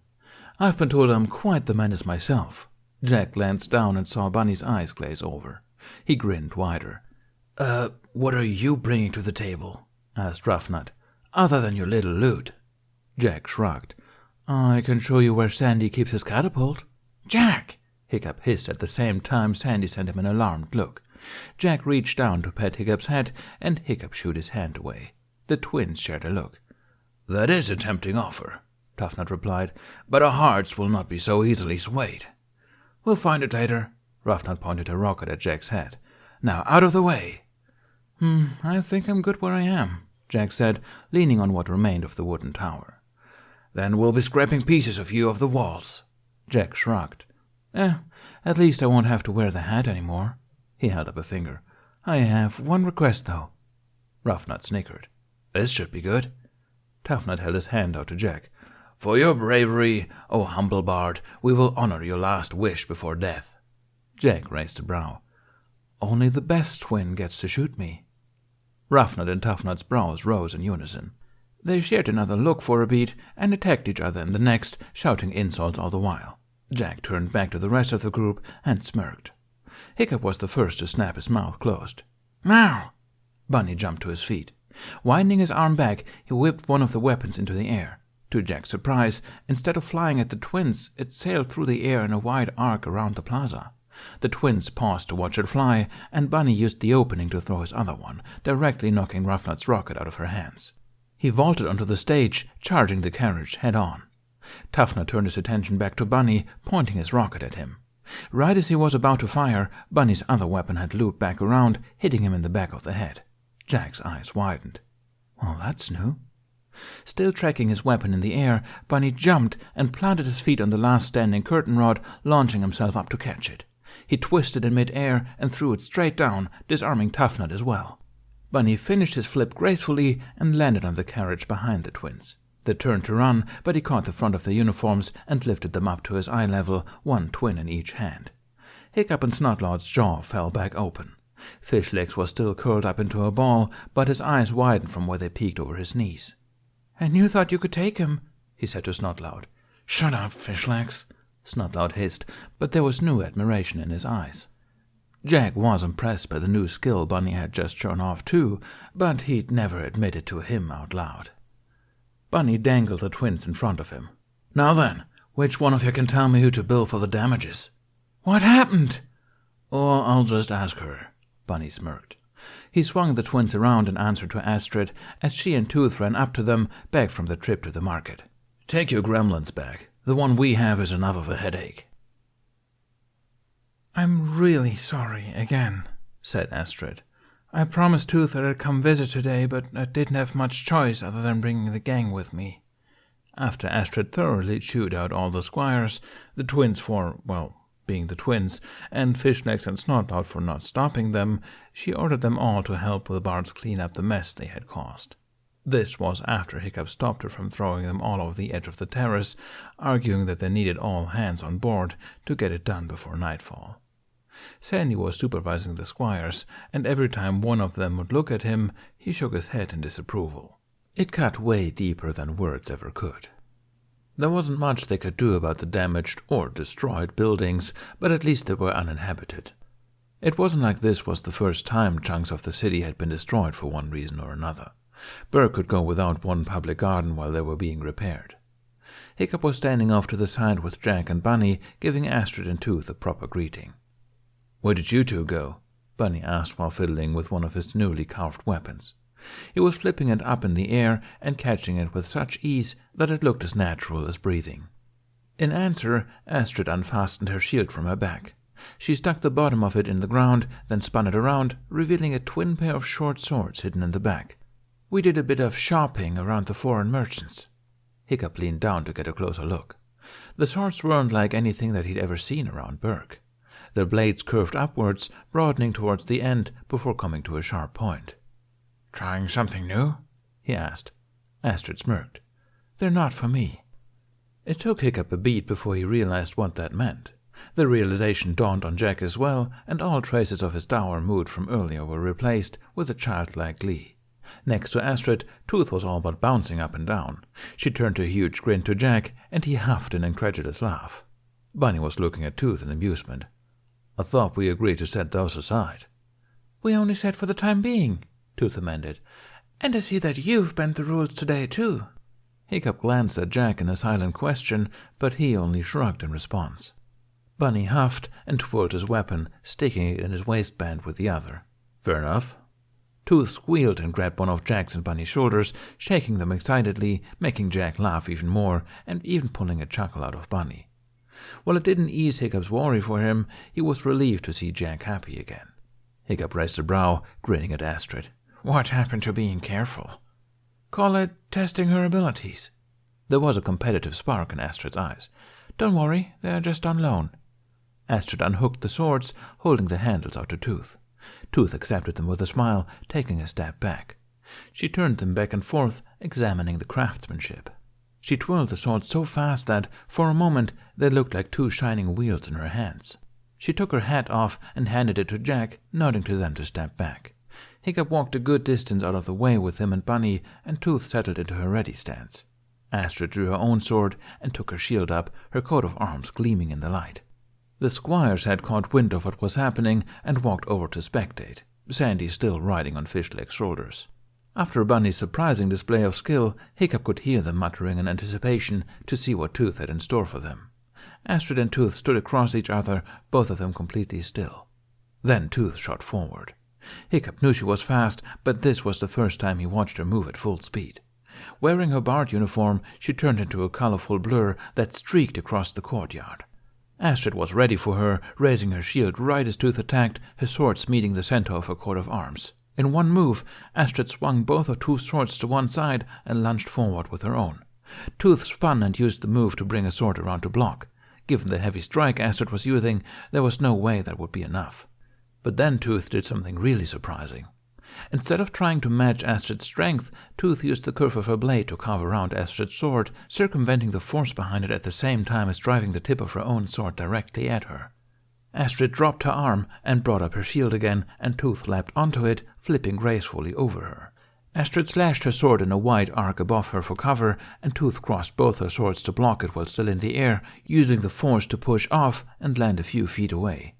A: I've been told I'm quite the menace myself. Jack glanced down and saw Bunny's eyes glaze over. He grinned wider. What are you bringing to the table? Asked Roughnut. Other than your little loot. Jack shrugged. I can show you where Sandy keeps his catapult. Jack! Hiccup hissed at the same time Sandy sent him an alarmed look. Jack reached down to pet Hiccup's head, and Hiccup shooed his hand away. The twins shared a look. That is a tempting offer, Toughnut replied, but our hearts will not be so easily swayed. We'll find it later. Roughnut pointed a rocket at Jack's head. Now, out of the way. I think I'm good where I am, Jack said, leaning on what remained of the wooden tower. Then we'll be scraping pieces of you off the walls. Jack shrugged. At least I won't have to wear the hat anymore. He held up a finger. I have one request, though. Roughnut snickered. This should be good. Toughnut held his hand out to Jack. For your bravery, O humble bard, we will honor your last wish before death. Jack raised a brow. Only the best twin gets to shoot me. Roughnut and Toughnut's brows rose in unison. They shared another look for a beat and attacked each other in the next, shouting insults all the while. Jack turned back to the rest of the group and smirked. Hiccup was the first to snap his mouth closed. Now! Bunny jumped to his feet. Winding his arm back, he whipped one of the weapons into the air. To Jack's surprise, instead of flying at the twins, it sailed through the air in a wide arc around the plaza. The twins paused to watch it fly, and Bunny used the opening to throw his other one, directly knocking Roughnut's rocket out of her hands. He vaulted onto the stage, charging the carriage head-on. Toughnut turned his attention back to Bunny, pointing his rocket at him. Right as he was about to fire, Bunny's other weapon had looped back around, hitting him in the back of the head. Jack's eyes widened. Well, that's new. Still tracking his weapon in the air, Bunny jumped and planted his feet on the last standing curtain rod, launching himself up to catch it. He twisted in mid-air and threw it straight down, disarming Toughnut as well. Bunny finished his flip gracefully and landed on the carriage behind the twins. They turned to run, but he caught the front of their uniforms and lifted them up to his eye level, one twin in each hand. Hiccup and Snotlout's jaw fell back open. Fishlegs was still curled up into a ball, but his eyes widened from where they peeked over his knees. And you thought you could take him, he said to Snotlout.
B: Shut up, Fishlegs,
A: Snotlout hissed, but there was new admiration in his eyes. Jack was impressed by the new skill Bunny had just shown off too, but he'd never admit it to him out loud. Bunny dangled the twins in front of him. Now then, which one of you can tell me who to bill for the damages?
B: What happened?
A: Or I'll just ask her, Bunny smirked. He swung the twins around and answered to Astrid as she and Tooth ran up to them back from the trip to the market. Take your gremlins back. The one we have is enough of a headache.
B: I'm really sorry again, said Astrid. I promised Tooth that I'd come visit today, but I didn't have much choice other than bringing the gang with me. After Astrid thoroughly chewed out all the squires, the twins for, well, being the twins, and Fishlegs and Snotlout for not stopping them, she ordered them all to help the bards clean up the mess they had caused. This was after Hiccup stopped her from throwing them all over the edge of the terrace, arguing that they needed all hands on board to get it done before nightfall. Sandy was supervising the squires, and every time one of them would look at him, he shook his head in disapproval. It cut way deeper than words ever could. There wasn't much they could do about the damaged or destroyed buildings, but at least they were uninhabited. It wasn't like this was the first time chunks of the city had been destroyed for one reason or another. Burke could go without one public garden while they were being repaired. Hiccup was standing off to the side with Jack and Bunny, giving Astrid and Tooth a proper greeting. Where did you two go? Bunny asked while fiddling with one of his newly carved weapons. He was flipping it up in the air and catching it with such ease that it looked as natural as breathing. In answer, Astrid unfastened her shield from her back. She stuck the bottom of it in the ground, then spun it around, revealing a twin pair of short swords hidden in the back. We did a bit of shopping around the foreign merchants. Hiccup leaned down to get a closer look. The swords weren't like anything that he'd ever seen around Burke. Their blades curved upwards, broadening towards the end before coming to a sharp point. Trying something new?
A: He asked. Astrid smirked. They're not for me. It took Hiccup a beat before he realized what that meant. The realization dawned on Jack as well, and all traces of his dour mood from earlier were replaced with a childlike glee. Next to Astrid, Tooth was all but bouncing up and down. She turned a huge grin to Jack, and he huffed an incredulous laugh. Bunny was looking at Tooth in amusement. I thought we agreed to set those aside.
B: We only said for the time being, Tooth amended. And I see that you've bent the rules today, too.
A: Hiccup glanced at Jack in a silent question, but he only shrugged in response. Bunny huffed and twirled his weapon, sticking it in his waistband with the other. Fair enough. Tooth squealed and grabbed one of Jack's and Bunny's shoulders, shaking them excitedly, making Jack laugh even more, and even pulling a chuckle out of Bunny. While it didn't ease Hiccup's worry for him, he was relieved to see Jack happy again. Hiccup raised a brow, grinning at Astrid.
B: What happened to being careful? Call it testing her abilities.
A: There was a competitive spark in Astrid's eyes.
B: Don't worry, they're just on loan.
A: Astrid unhooked the swords, holding the handles out to Tooth. Tooth accepted them with a smile, taking a step back. She turned them back and forth, examining the craftsmanship. She twirled the swords so fast that, for a moment, they looked like two shining wheels in her hands. She took her hat off and handed it to Jack, nodding to them to step back. Hiccup walked a good distance out of the way with him and Bunny, and Tooth settled into her ready stance. Astrid drew her own sword and took her shield up, her coat of arms gleaming in the light. The squires had caught wind of what was happening and walked over to spectate, Sandy still riding on Fishleg's shoulders. After Bunny's surprising display of skill, Hiccup could hear them muttering in anticipation to see what Tooth had in store for them. Astrid and Tooth stood across each other, both of them completely still. Then Tooth shot forward. Hiccup knew she was fast, but this was the first time he watched her move at full speed. Wearing her bard uniform, she turned into a colorful blur that streaked across the courtyard. Astrid was ready for her, raising her shield right as Tooth attacked, her swords meeting the center of her coat of arms. In one move, Astrid swung both of Tooth's swords to one side and lunged forward with her own. Tooth spun and used the move to bring a sword around to block. Given the heavy strike Astrid was using, there was no way that would be enough. But then Tooth did something really surprising. Instead of trying to match Astrid's strength, Tooth used the curve of her blade to carve around Astrid's sword, circumventing the force behind it at the same time as driving the tip of her own sword directly at her. Astrid dropped her arm and brought up her shield again, and Tooth leapt onto it, flipping gracefully over her. Astrid slashed her sword in a wide arc above her for cover, and Tooth crossed both her swords to block it while still in the air, using the force to push off and land a few feet away.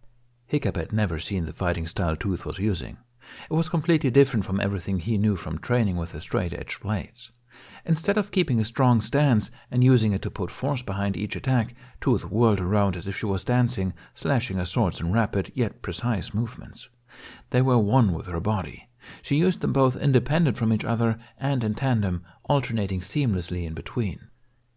A: Hiccup had never seen the fighting style Tooth was using. It was completely different from everything he knew from training with the straight-edged blades. Instead of keeping a strong stance and using it to put force behind each attack, Tooth whirled around as if she was dancing, slashing her swords in rapid yet precise movements. They were one with her body. She used them both independent from each other and in tandem, alternating seamlessly in between.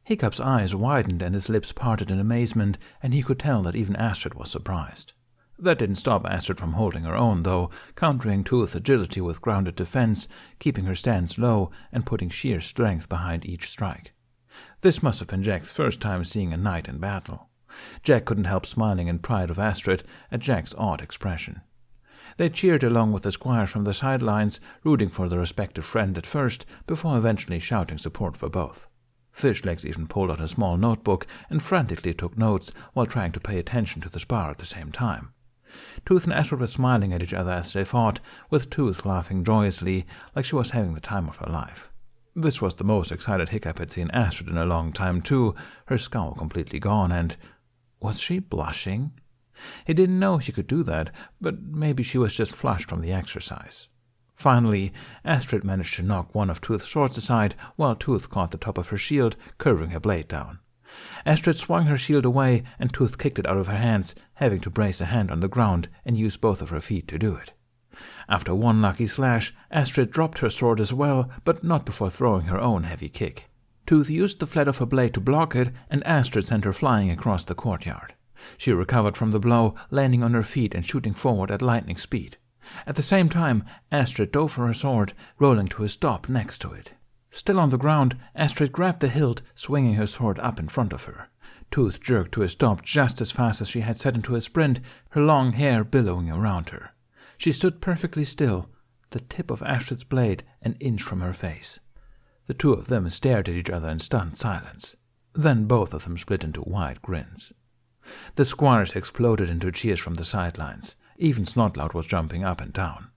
A: Hiccup's eyes widened and his lips parted in amazement, and he could tell that even Astrid was surprised. That didn't stop Astrid from holding her own, though, countering Tooth's agility with grounded defense, keeping her stance low and putting sheer strength behind each strike. This must have been Jack's first time seeing a knight in battle. Jack couldn't help smiling in pride of Astrid at Jack's odd expression. They cheered along with the squires from the sidelines, rooting for their respective friend at first, before eventually shouting support for both. Fishlegs even pulled out a small notebook and frantically took notes while trying to pay attention to the spar at the same time. Tooth and Astrid were smiling at each other as they fought, with Tooth laughing joyously like she was having the time of her life. This was the most excited Hiccup had seen Astrid in a long time too, her scowl completely gone, and was she blushing? He didn't know she could do that, but maybe she was just flushed from the exercise. Finally, Astrid managed to knock one of Tooth's swords aside while Tooth caught the top of her shield, curving her blade down. Astrid swung her shield away and Tooth kicked it out of her hands, having to brace a hand on the ground and use both of her feet to do it. After one lucky slash, Astrid dropped her sword as well, but not before throwing her own heavy kick. Tooth used the flat of her blade to block it, and Astrid sent her flying across the courtyard. She recovered from the blow, landing on her feet and shooting forward at lightning speed. At the same time, Astrid dove for her sword, rolling to a stop next to it. Still on the ground, Astrid grabbed the hilt, swinging her sword up in front of her. Tooth jerked to a stop just as fast as she had set into a sprint, her long hair billowing around her. She stood perfectly still, the tip of Astrid's blade an inch from her face. The two of them stared at each other in stunned silence. Then both of them split into wide grins. The squires exploded into cheers from the sidelines. Even Snotlout was jumping up and down.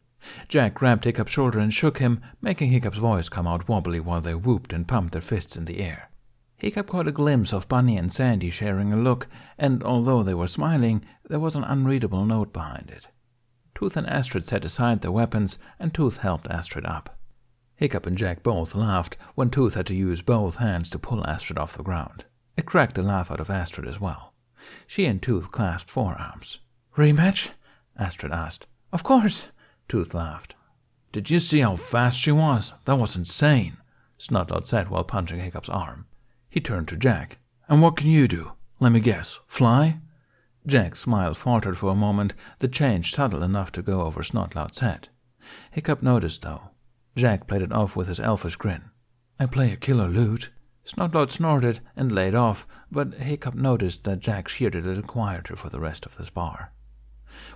A: Jack grabbed Hiccup's shoulder and shook him, making Hiccup's voice come out wobbly while they whooped and pumped their fists in the air. Hiccup caught a glimpse of Bunny and Sandy sharing a look, and although they were smiling, there was an unreadable note behind it. Tooth and Astrid set aside their weapons, and Tooth helped Astrid up. Hiccup and Jack both laughed when Tooth had to use both hands to pull Astrid off the ground. It cracked a laugh out of Astrid as well. She and Tooth clasped forearms.
B: "Rematch?"
A: Astrid asked.
B: "Of course,"
A: Tooth laughed.
C: "Did you see how fast she was? That was insane," Snotlout said while punching Hiccup's arm. He turned to Jack. "And what can you do? Let me guess. Fly?" Jack's smile faltered for a moment, the change subtle enough to go over Snotlout's head. Hiccup noticed, though. Jack played it off with his elfish grin. "I play a killer lute." Snotlout snorted and laid off, but Hiccup noticed that Jack sheared a little quieter for the rest of the spar.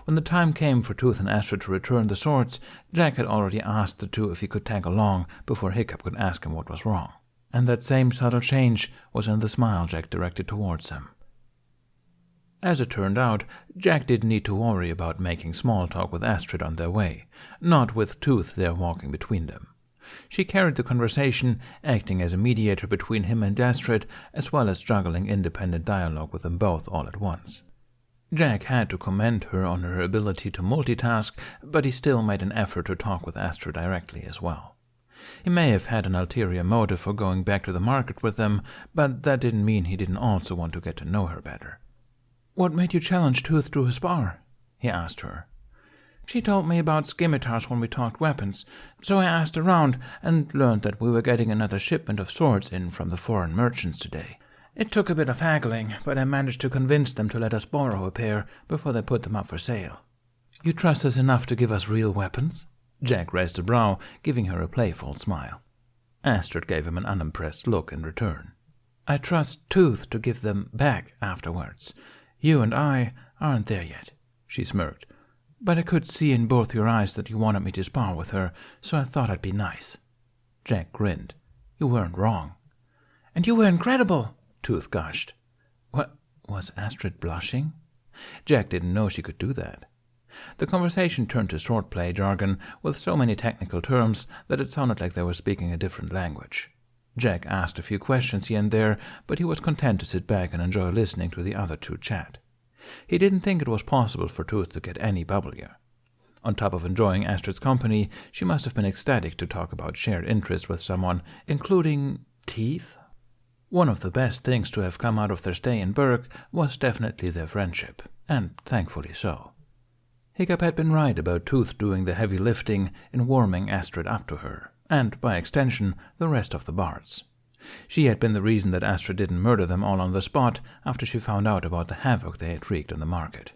C: When the time came for Tooth and Astrid to return the swords, Jack had already asked the two if he could tag along before Hiccup could ask him what was wrong. And that same subtle change was in the smile Jack directed towards him. As it turned out, Jack didn't need to worry about making small talk with Astrid on their way, not with Tooth there walking between them. She carried the conversation, acting as a mediator between him and Astrid, as well as juggling independent dialogue with them both all at once. Jack had to commend her on her ability to multitask, but he still made an effort to talk with Astrid directly as well. He may have had an ulterior motive for going back to the market with them, but that didn't mean he didn't also want to get to know her better.
B: "What made you challenge Tooth to a spar?" he asked her. "She told me about scimitars when we talked weapons, so I asked around and learned that we were getting another shipment of swords in from the foreign merchants today. It took a bit of haggling, but I managed to convince them to let us borrow a pair before they put them up for sale."
A: "You trust us enough to give us real weapons?" Jack raised a brow, giving her a playful smile. Astrid gave him an unimpressed look in return. "I trust Tooth to give them back afterwards. You and I aren't there yet," she smirked. "But I could see in both your eyes that you wanted me to spar with her, so I thought I'd be nice." Jack grinned. "You weren't wrong."
B: "And you were incredible,"
A: Tooth gushed. What, was Astrid blushing? Jack didn't know she could do that. The conversation turned to swordplay jargon with so many technical terms that it sounded like they were speaking a different language. Jack asked a few questions here and there, but he was content to sit back and enjoy listening to the other two chat. He didn't think it was possible for Tooth to get any bubblier. On top of enjoying Astrid's company, she must have been ecstatic to talk about shared interests with someone, including teeth. One of the best things to have come out of their stay in Berg was definitely their friendship, and thankfully so. Hiccup had been right about Tooth doing the heavy lifting in warming Astrid up to her, and, by extension, the rest of the bards. She had been the reason that Astrid didn't murder them all on the spot after she found out about the havoc they had wreaked on the market.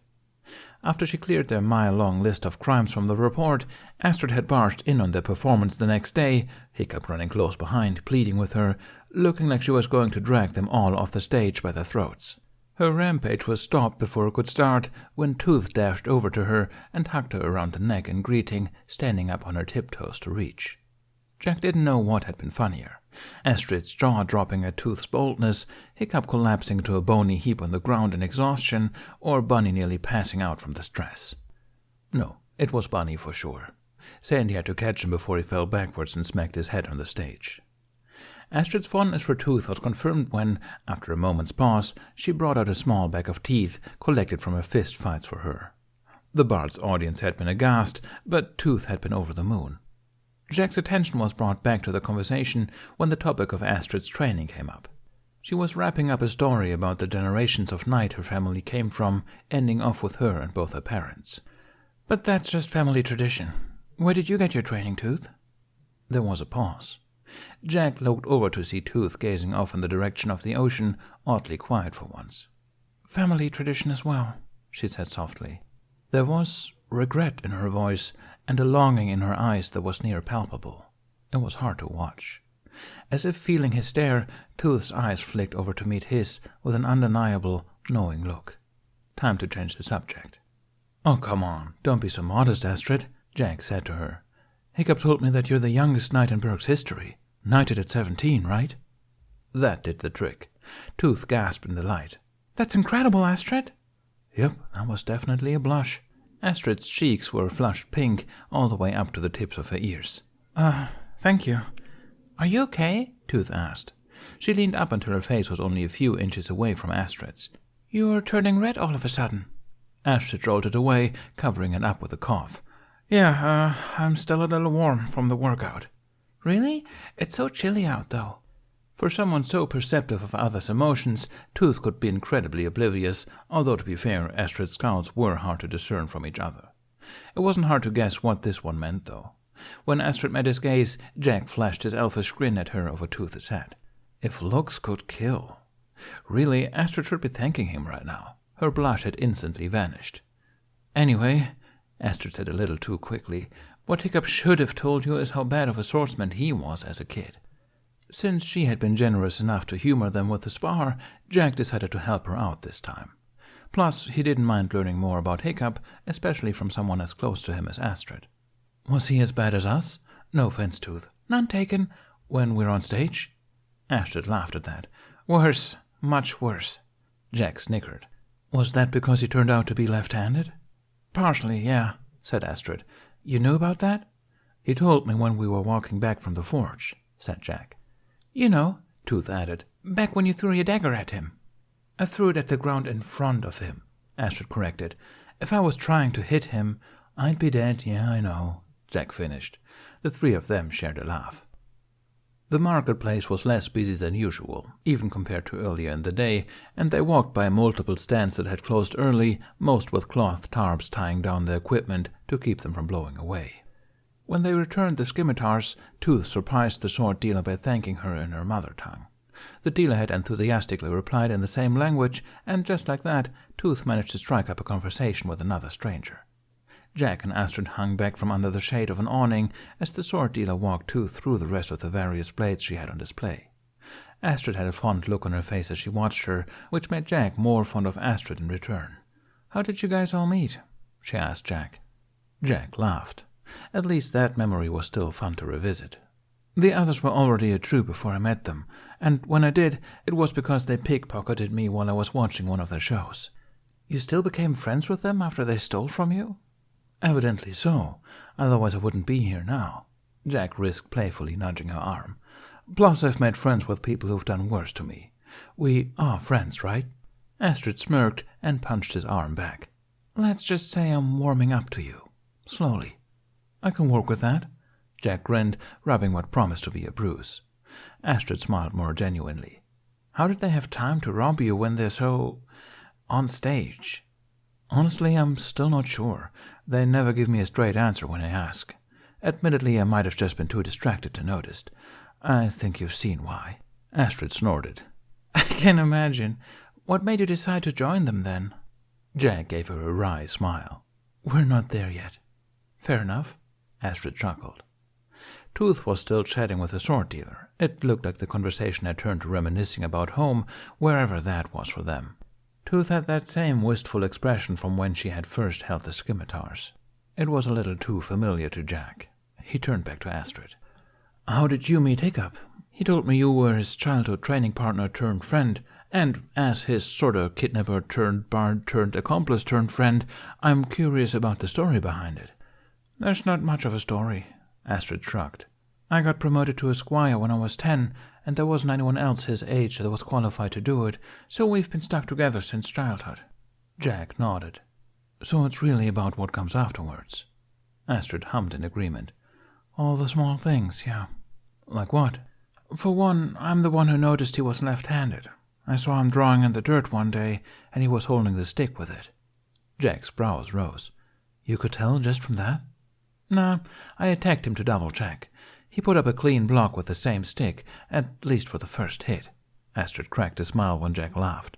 A: After she cleared their mile-long list of crimes from the report, Astrid had barged in on their performance the next day, Hiccup running close behind, pleading with her, looking like she was going to drag them all off the stage by their throats. Her rampage was stopped before it could start when Tooth dashed over to her and hugged her around the neck in greeting, standing up on her tiptoes to reach. Jack didn't know what had been funnier, Astrid's jaw dropping at Tooth's boldness, Hiccup collapsing to a bony heap on the ground in exhaustion, or Bunny nearly passing out from the stress. No, it was Bunny for sure. Sandy had to catch him before he fell backwards and smacked his head on the stage. Astrid's fondness for Tooth was confirmed when, after a moment's pause, she brought out a small bag of teeth collected from her fist fights for her. The bard's audience had been aghast, but Tooth had been over the moon. Jack's attention was brought back to the conversation when the topic of Astrid's training came up. She was wrapping up a story about the generations of knight her family came from, ending off with her and both her parents.
B: But that's just family tradition. Where did you get your training, Tooth?
A: There was a pause. Jack looked over to see Tooth gazing off in the direction of the ocean, oddly quiet for once.
B: Family tradition as well,
A: she said softly. There was regret in her voice and a longing in her eyes that was near palpable. It was hard to watch. As if feeling his stare, Tooth's eyes flicked over to meet his with an undeniable, knowing look. Time to change the subject.
C: Oh, come on, don't be so modest, Astrid, Jack said to her. Hiccup told me that you're the youngest knight in Berg's history. Knighted at 17, right?
A: That did the trick. Tooth gasped in delight.
B: That's incredible, Astrid.
C: Yep, that was definitely a blush.
A: Astrid's cheeks were flushed pink all the way up to the tips of her ears.
B: Thank you. Are you okay?
A: Tooth asked. She leaned up until her face was only a few inches away from Astrid's.
B: You're turning red all of a sudden.
A: Astrid rolled it away, covering it up with a cough.
B: Yeah, I'm still a little warm from the workout. Really? It's so chilly out, though.
A: For someone so perceptive of others' emotions, Tooth could be incredibly oblivious, although to be fair, Astrid's scowls were hard to discern from each other. It wasn't hard to guess what this one meant, though. When Astrid met his gaze, Jack flashed his elfish grin at her over Tooth's head. If looks could kill. Really, Astrid should be thanking him right now. Her blush had instantly vanished.
B: Anyway,
A: Astrid said a little too quickly, what Hiccup should have told you is how bad of a swordsman he was as a kid. Since she had been generous enough to humor them with the spar, Jack decided to help her out this time. Plus, he didn't mind learning more about Hiccup, especially from someone as close to him as Astrid.
C: Was he as bad as us?
A: No offense, Tooth.
B: None taken.
C: When we're on stage?
A: Astrid laughed at that.
B: Worse. Much worse.
A: Jack snickered.
C: Was that because he turned out to be left-handed?
B: Partially, yeah,
A: said Astrid.
B: You knew about that?
A: He told me when we were walking back from the forge, said Jack.
B: You know,
A: Tooth added,
B: back when you threw your dagger at him.
A: I threw it at the ground in front of him, Astrid corrected. If I was trying to hit him, I'd be dead, yeah, I know, Jack finished. The three of them shared a laugh. The marketplace was less busy than usual, even compared to earlier in the day, and they walked by multiple stands that had closed early, most with cloth tarps tying down their equipment to keep them from blowing away. When they returned the scimitars, Tooth surprised the sword dealer by thanking her in her mother tongue. The dealer had enthusiastically replied in the same language, and just like that, Tooth managed to strike up a conversation with another stranger. Jack and Astrid hung back from under the shade of an awning as the sword dealer walked Tooth through the rest of the various blades she had on display. Astrid had a fond look on her face as she watched her, which made Jack more fond of Astrid in return.
B: How did you guys all meet?
A: She asked Jack. Jack laughed. At least that memory was still fun to revisit. The others were already a troop before I met them, and when I did, it was because they pickpocketed me while I was watching one of their shows.
B: You still became friends with them after they stole from you?
A: Evidently so, otherwise I wouldn't be here now. Jack risked playfully nudging her arm. Plus I've made friends with people who've done worse to me. We are friends, right? Astrid smirked and punched his arm back. Let's just say I'm warming up to you. Slowly. I can work with that. Jack grinned, rubbing what promised to be a bruise. Astrid smiled more genuinely. How did they have time to rob you when they're so on stage? Honestly, I'm still not sure. They never give me a straight answer when I ask. Admittedly, I might have just been too distracted to notice. I think you've seen why. Astrid snorted. I can imagine. What made you decide to join them, then? Jack gave her a wry smile. We're not there yet. Fair enough. Astrid chuckled. Tooth was still chatting with the sword dealer. It looked like the conversation had turned to reminiscing about home, wherever that was for them. Tooth had that same wistful expression from when she had first held the scimitars. It was a little too familiar to Jack. He turned back to Astrid. How did you meet Hiccup? He told me you were his childhood training partner turned friend, and as his sorta kidnapper turned bard turned accomplice turned friend, I'm curious about the story behind it. There's not much of a story, Astrid shrugged. I got promoted to a squire when I was 10, and there wasn't anyone else his age that was qualified to do it, so we've been stuck together since childhood. Jack nodded. So it's really about what comes afterwards. Astrid hummed in agreement. All the small things, yeah. Like what? For one, I'm the one who noticed he was left-handed. I saw him drawing in the dirt one day, and he was holding the stick with it. Jack's brows rose. You could tell just from that? Nah, I attacked him to double-check. He put up a clean block with the same stick, at least for the first hit. Astrid cracked a smile when Jack laughed.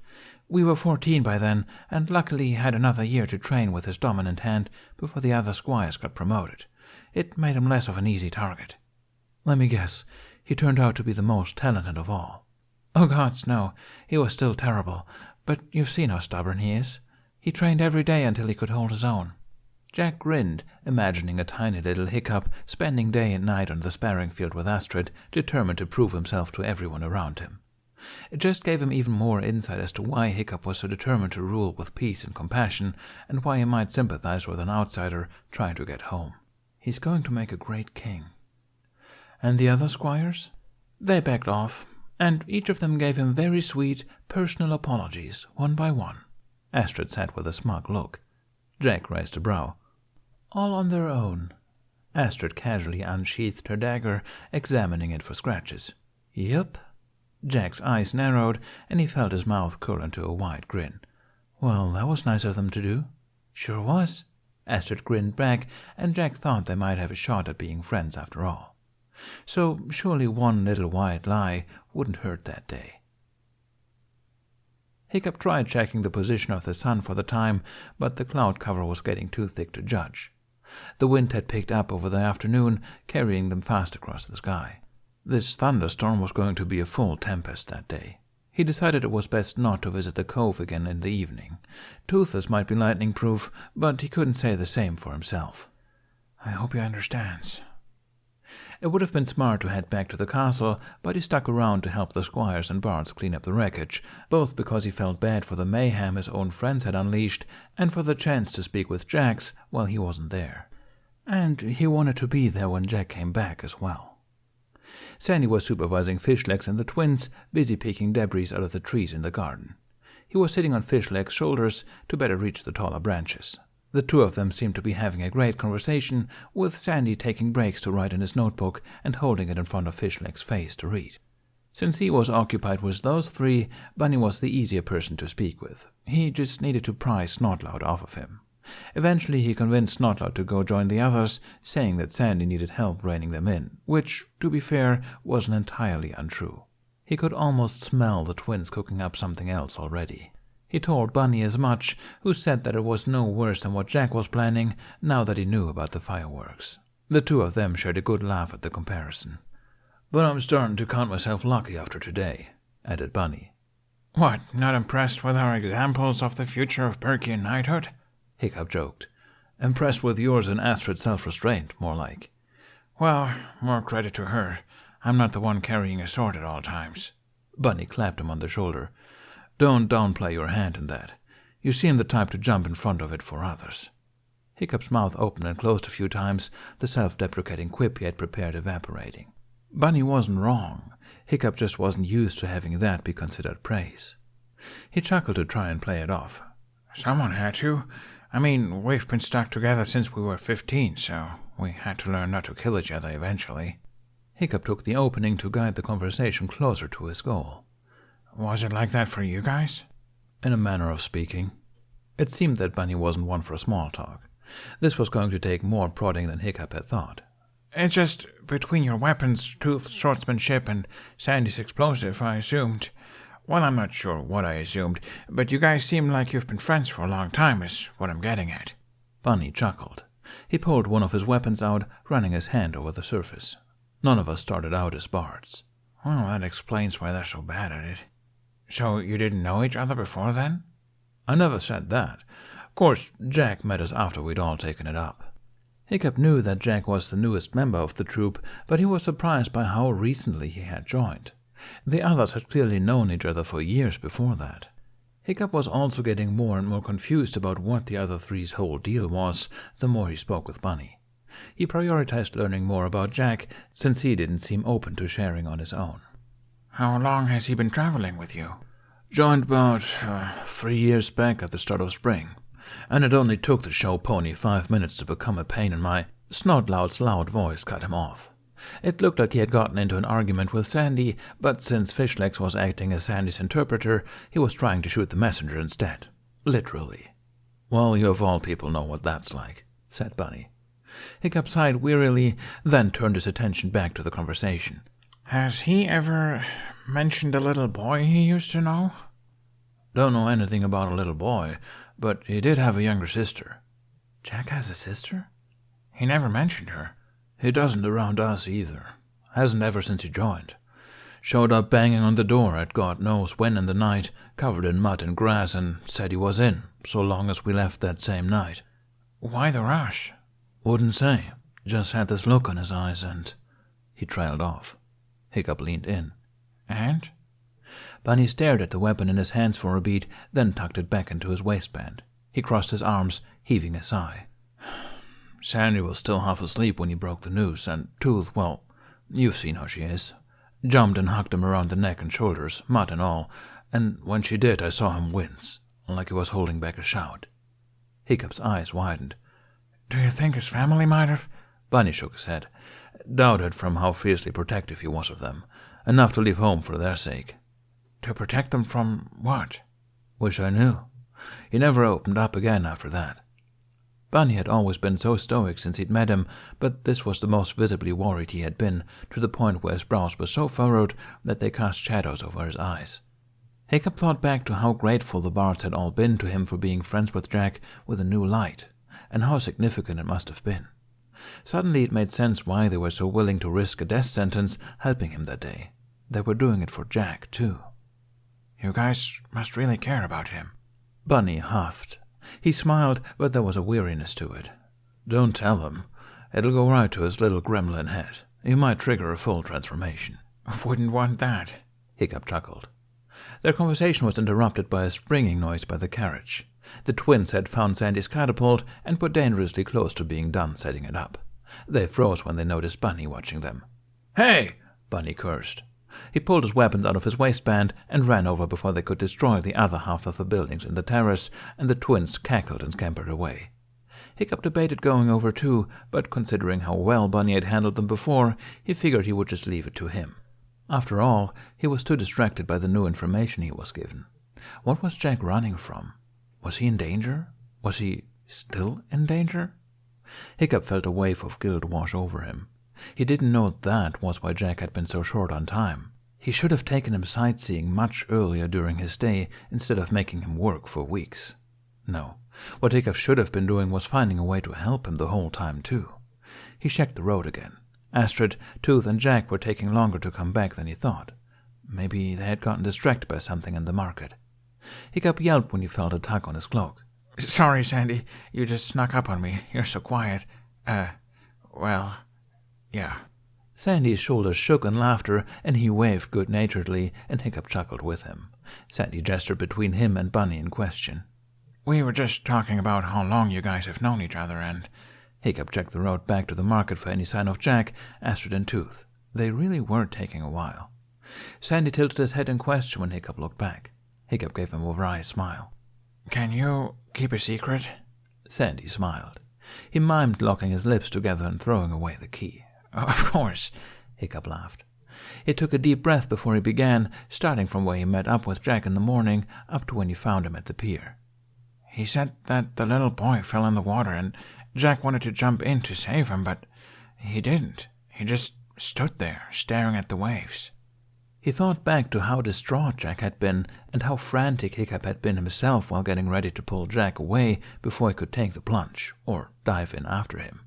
A: We were 14 by then, and luckily had another year to train with his dominant hand before the other squires got promoted. It made him less of an easy target. Let me guess, he turned out to be the most talented of all. Oh gods, no, he was still terrible, but you've seen how stubborn he is. He trained every day until he could hold his own. Jack grinned, imagining a tiny little Hiccup spending day and night on the sparring field with Astrid, determined to prove himself to everyone around him. It just gave him even more insight as to why Hiccup was so determined to rule with peace and compassion, and why he might sympathize with an outsider trying to get home. He's going to make a great king. And the other squires? They backed off, and each of them gave him very sweet, personal apologies, one by one. Astrid sat with a smug look. Jack raised a brow. All on their own. Astrid casually unsheathed her dagger, examining it for scratches. Yep. Jack's eyes narrowed, and he felt his mouth curl into a wide grin. Well, that was nice of them to do. Sure was. Astrid grinned back, and Jack thought they might have a shot at being friends after all. So surely one little white lie wouldn't hurt that day. Hiccup tried checking the position of the sun for the time, but the cloud cover was getting too thick to judge. The wind had picked up over the afternoon, carrying them fast across the sky. This thunderstorm was going to be a full tempest that day. He decided it was best not to visit the cove again in the evening. Toothless might be lightning-proof, but he couldn't say the same for himself. I hope he understands. It would have been smart to head back to the castle, but he stuck around to help the squires and bards clean up the wreckage, both because he felt bad for the mayhem his own friends had unleashed, and for the chance to speak with Jax while he wasn't there. And he wanted to be there when Jack came back as well. Sandy was supervising Fishlegs and the twins, busy picking debris out of the trees in the garden. He was sitting on Fishlegs' shoulders to better reach the taller branches. The two of them seemed to be having a great conversation, with Sandy taking breaks to write in his notebook and holding it in front of Fishleg's face to read. Since he was occupied with those three, Bunny was the easier person to speak with. He just needed to pry Snotlout off of him. Eventually he convinced Snotlout to go join the others, saying that Sandy needed help reining them in, which, to be fair, wasn't entirely untrue. He could almost smell the twins cooking up something else already. He told Bunny as much, who said that it was no worse than what Jack was planning, now that he knew about the fireworks. The two of them shared a good laugh at the comparison. But I'm starting to count myself lucky after today, added Bunny.
B: What, not impressed with our examples of the future of Perky knighthood?
A: Hiccup joked. Impressed with yours and Astrid's self-restraint, more like.
B: Well, more credit to her. I'm not the one carrying a sword at all times.
A: Bunny clapped him on the shoulder. Don't downplay your hand in that. You seem the type to jump in front of it for others. Hiccup's mouth opened and closed a few times, the self-deprecating quip he had prepared evaporating. Bunny wasn't wrong. Hiccup just wasn't used to having that be considered praise. He chuckled to try and play it off.
B: Someone had to. I mean, we've been stuck together since we were 15, so we had to learn not to kill each other eventually.
A: Hiccup took the opening to guide the conversation closer to his goal.
B: Was it like that for you guys?
A: In a manner of speaking. It seemed that Bunny wasn't one for small talk. This was going to take more prodding than Hiccup had thought.
B: It's just, between your weapons, Tooth's swordsmanship, and Sandy's explosive, I assumed. Well, I'm not sure what I assumed, but you guys seem like you've been friends for a long time, is what I'm getting at.
A: Bunny chuckled. He pulled one of his weapons out, running his hand over the surface. None of us started out as bards.
B: Well, that explains why they're so bad at it. So you didn't know each other before then?
A: I never said that. Of course, Jack met us after we'd all taken it up. Hiccup knew that Jack was the newest member of the troop, but he was surprised by how recently he had joined. The others had clearly known each other for years before that. Hiccup was also getting more and more confused about what the other three's whole deal was, the more he spoke with Bunny. He prioritized learning more about Jack, since he didn't seem open to sharing on his own.
B: How long has he been traveling with you?
A: Joined about 3 years back at the start of spring, and it only took the show pony 5 minutes to become a pain in my... Snotloud's loud voice cut him off. It looked like he had gotten into an argument with Sandy, but since Fishlegs was acting as Sandy's interpreter, he was trying to shoot the messenger instead. Literally. Well, you of all people know what that's like, said Bunny. Hiccup sighed wearily, then turned his attention back to the conversation.
B: Has he ever mentioned a little boy he used to know?
A: Don't know anything about a little boy, but he did have a younger sister.
B: Jack has a sister? He never mentioned her.
A: He doesn't around us either. Hasn't ever since he joined. Showed up banging on the door at God knows when in the night, covered in mud and grass, and said he was in, so long as we left that same night.
B: Why the rush?
A: Wouldn't say. Just had this look on his eyes and... He trailed off. Hiccup leaned in.
B: And?
A: Bunny stared at the weapon in his hands for a beat, then tucked it back into his waistband. He crossed his arms, heaving a sigh. Sandy was still half asleep when he broke the news, and Tooth, well, you've seen how she is. Jumped and hugged him around the neck and shoulders, mud and all, and when she did I saw him wince, like he was holding back a shout. Hiccup's eyes widened.
B: Do you think his family might have?
A: Bunny shook his head. Doubted from how fiercely protective he was of them. Enough to leave home for their sake.
B: To protect them from what?
A: Wish I knew. He never opened up again after that. Bunny had always been so stoic since he'd met him, but this was the most visibly worried he had been, to the point where his brows were so furrowed that they cast shadows over his eyes. Hiccup thought back to how grateful the bards had all been to him for being friends with Jack with a new light, and how significant it must have been. Suddenly it made sense why they were so willing to risk a death sentence helping him that day. They were doing it for Jack, too.
B: You guys must really care about him.
A: Bunny huffed. He smiled, but there was a weariness to it. Don't tell him. It'll go right to his little gremlin head. He might trigger a full transformation.
B: Wouldn't want that.
A: Hiccup chuckled. Their conversation was interrupted by a springing noise by the carriage. The twins had found Sandy's catapult and were dangerously close to being done setting it up. They froze when they noticed Bunny watching them. "Hey!" Bunny cursed. He pulled his weapons out of his waistband and ran over before they could destroy the other half of the buildings in the terrace, and the twins cackled and scampered away. Hiccup debated going over too, but considering how well Bunny had handled them before, he figured he would just leave it to him. After all, he was too distracted by the new information he was given. What was Jack running from? Was he in danger? Was he still in danger? Hiccup felt a wave of guilt wash over him. He didn't know that was why Jack had been so short on time. He should have taken him sightseeing much earlier during his stay instead of making him work for weeks. No, what Hiccup should have been doing was finding a way to help him the whole time, too. He checked the road again. Astrid, Tooth, and Jack were taking longer to come back than he thought. Maybe they had gotten distracted by something in the market. Hiccup yelped when he felt a tug on his cloak.
B: Sorry, Sandy. You just snuck up on me. You're so quiet. Well, yeah.
A: Sandy's shoulders shook in laughter, and he waved good-naturedly, and Hiccup chuckled with him. Sandy gestured between him and Bunny in question.
B: We were just talking about how long you guys have known each other, and
A: Hiccup checked the road back to the market for any sign of Jack, Astrid, and Tooth. They really were taking a while. Sandy tilted his head in question when Hiccup looked back. Hiccup gave him a wry smile.
B: Can you keep a secret?
A: Sandy smiled. He mimed locking his lips together and throwing away the key.
B: Of course,
A: Hiccup laughed. He took a deep breath before he began, starting from where he met up with Jack in the morning up to when he found him at the pier.
B: He said that the little boy fell in the water and Jack wanted to jump in to save him, but he didn't. He just stood there, staring at the waves.
A: He thought back to how distraught Jack had been and how frantic Hiccup had been himself while getting ready to pull Jack away before he could take the plunge, or dive in after him.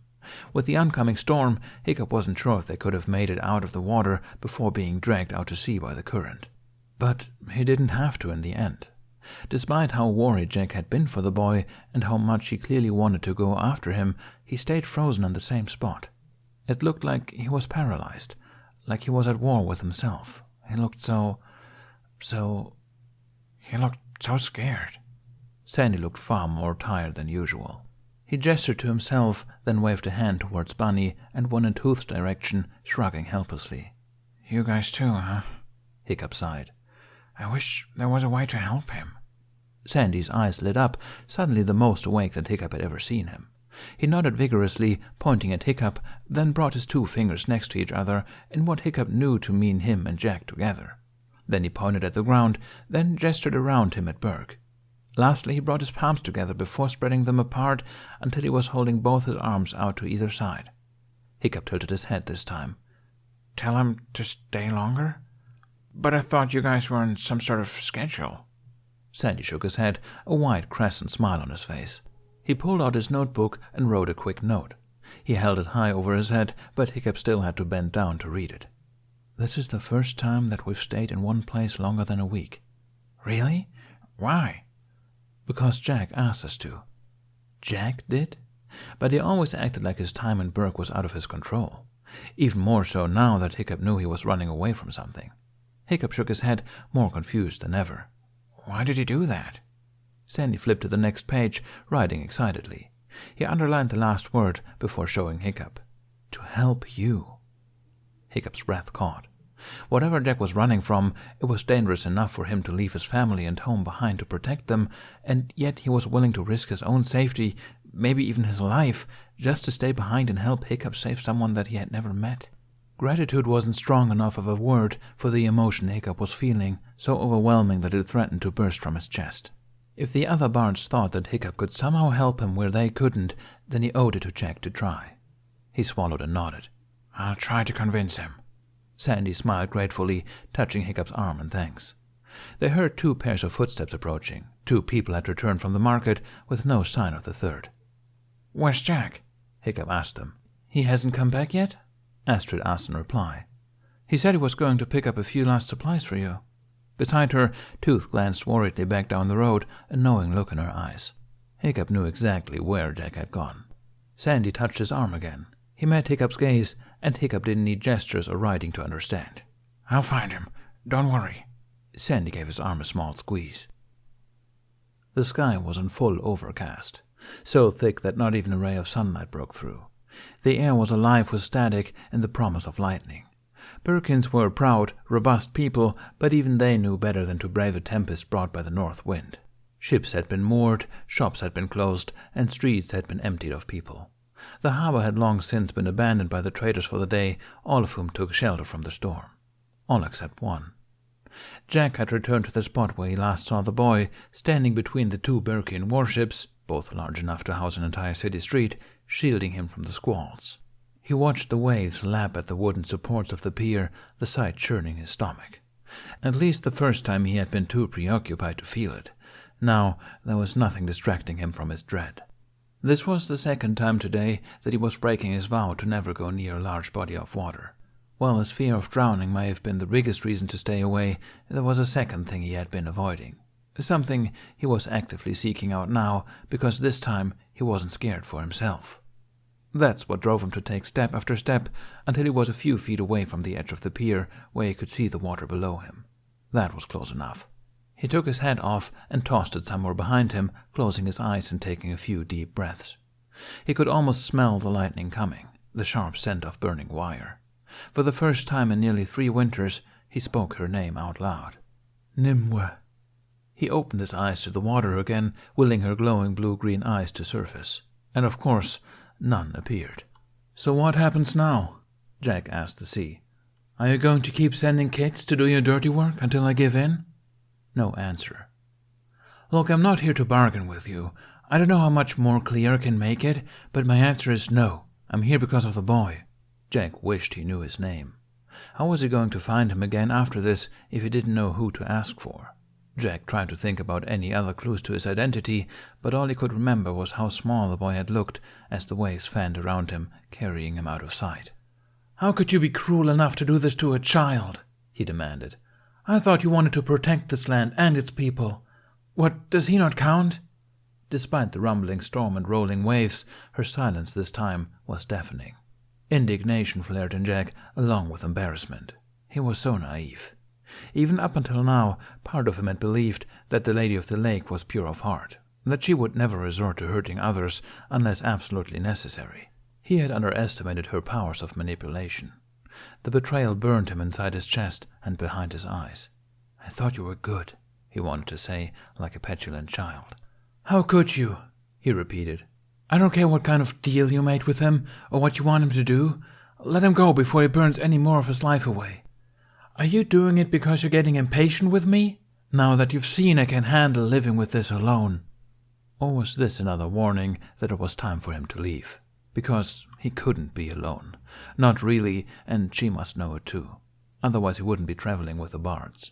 A: With the oncoming storm, Hiccup wasn't sure if they could have made it out of the water before being dragged out to sea by the current. But he didn't have to in the end. Despite how worried Jack had been for the boy and how much he clearly wanted to go after him, he stayed frozen in the same spot. It looked like he was paralyzed, like he was at war with himself. He looked
B: He looked so scared.
A: Sandy looked far more tired than usual. He gestured to himself, then waved a hand towards Bunny and one in Tooth's direction, shrugging helplessly.
B: You guys too, huh?
A: Hiccup sighed.
B: I wish there was a way to help him.
A: Sandy's eyes lit up, suddenly the most awake that Hiccup had ever seen him. He nodded vigorously, pointing at Hiccup, then brought his two fingers next to each other in what Hiccup knew to mean him and Jack together. Then he pointed at the ground, then gestured around him at Burke. Lastly, he brought his palms together before spreading them apart until he was holding both his arms out to either side. Hiccup tilted his head this time.
B: Tell him to stay longer? But I thought you guys were on some sort of schedule.
A: Sandy shook his head, a wide crescent smile on his face. He pulled out his notebook and wrote a quick note. He held it high over his head, but Hiccup still had to bend down to read it. This is the first time that we've stayed in one place longer than a week.
B: Really? Why?
A: Because Jack asked us to. Jack did? But he always acted like his time in Burke was out of his control. Even more so now that Hiccup knew he was running away from something. Hiccup shook his head, more confused than ever.
B: Why did he do that?
A: Sandy flipped to the next page, writing excitedly. He underlined the last word before showing Hiccup. To help you. Hiccup's breath caught. Whatever Jack was running from, it was dangerous enough for him to leave his family and home behind to protect them, and yet he was willing to risk his own safety, maybe even his life, just to stay behind and help Hiccup save someone that he had never met. Gratitude wasn't strong enough of a word for the emotion Hiccup was feeling, so overwhelming that it threatened to burst from his chest. If the other bards thought that Hiccup could somehow help him where they couldn't, then he owed it to Jack to try. He swallowed and nodded.
B: I'll try to convince him.
A: Sandy smiled gratefully, touching Hiccup's arm in thanks. They heard 2 pairs of footsteps approaching. 2 people had returned from the market, with no sign of the third.
B: Where's Jack?
A: Hiccup asked them. He hasn't come back yet? Astrid asked in reply. He said he was going to pick up a few last supplies for you. Beside her, Tooth glanced worriedly back down the road, a knowing look in her eyes. Hiccup knew exactly where Jack had gone. Sandy touched his arm again. He met Hiccup's gaze, and Hiccup didn't need gestures or writing to understand.
B: I'll find him. Don't worry.
A: Sandy gave his arm a small squeeze. The sky was in full overcast, so thick that not even a ray of sunlight broke through. The air was alive with static and the promise of lightning. Perkins were proud, robust people, but even they knew better than to brave a tempest brought by the north wind. Ships had been moored, shops had been closed, and streets had been emptied of people. The harbor had long since been abandoned by the traders for the day, all of whom took shelter from the storm. All except one. Jack had returned to the spot where he last saw the boy, standing between the 2 Burkean warships, both large enough to house an entire city street, shielding him from the squalls. He watched the waves lap at the wooden supports of the pier, the sight churning his stomach. At least the first time he had been too preoccupied to feel it. Now there was nothing distracting him from his dread. This was the second time today that he was breaking his vow to never go near a large body of water. While his fear of drowning may have been the biggest reason to stay away, there was a second thing he had been avoiding. Something he was actively seeking out now, because this time he wasn't scared for himself. That's what drove him to take step after step until he was a few feet away from the edge of the pier, where he could see the water below him. That was close enough. He took his hat off and tossed it somewhere behind him, closing his eyes and taking a few deep breaths. He could almost smell the lightning coming, the sharp scent of burning wire. For the first time in nearly 3 winters, he spoke her name out loud. Nimue. He opened his eyes to the water again, willing her glowing blue-green eyes to surface. And of course, none appeared. "So what happens now?" Jack asked the sea. "Are you going to keep sending kids to do your dirty work until I give in?" No answer. "Look, I'm not here to bargain with you. I don't know how much more clear I can make it, but my answer is no. I'm here because of the boy." Jack wished he knew his name. How was he going to find him again after this if he didn't know who to ask for? Jack tried to think about any other clues to his identity, but all he could remember was how small the boy had looked as the waves fanned around him, carrying him out of sight. "How could you be cruel enough to do this to a child?" he demanded. "I thought you wanted to protect this land and its people. What, does he not count?" Despite the rumbling storm and rolling waves, her silence this time was deafening. Indignation flared in Jack, along with embarrassment. He was so naive. Even up until now, part of him had believed that the Lady of the Lake was pure of heart, that she would never resort to hurting others unless absolutely necessary. He had underestimated her powers of manipulation. The betrayal burned him inside his chest and behind his eyes. "I thought you were good," he wanted to say, like a petulant child. "How could you?" he repeated. "I don't care what kind of deal you made with him or what you want him to do. Let him go before he burns any more of his life away. Are you doing it because you're getting impatient with me, now that you've seen I can handle living with this alone?" Or was this another warning that it was time for him to leave? Because he couldn't be alone. Not really, and she must know it too. Otherwise he wouldn't be traveling with the bards.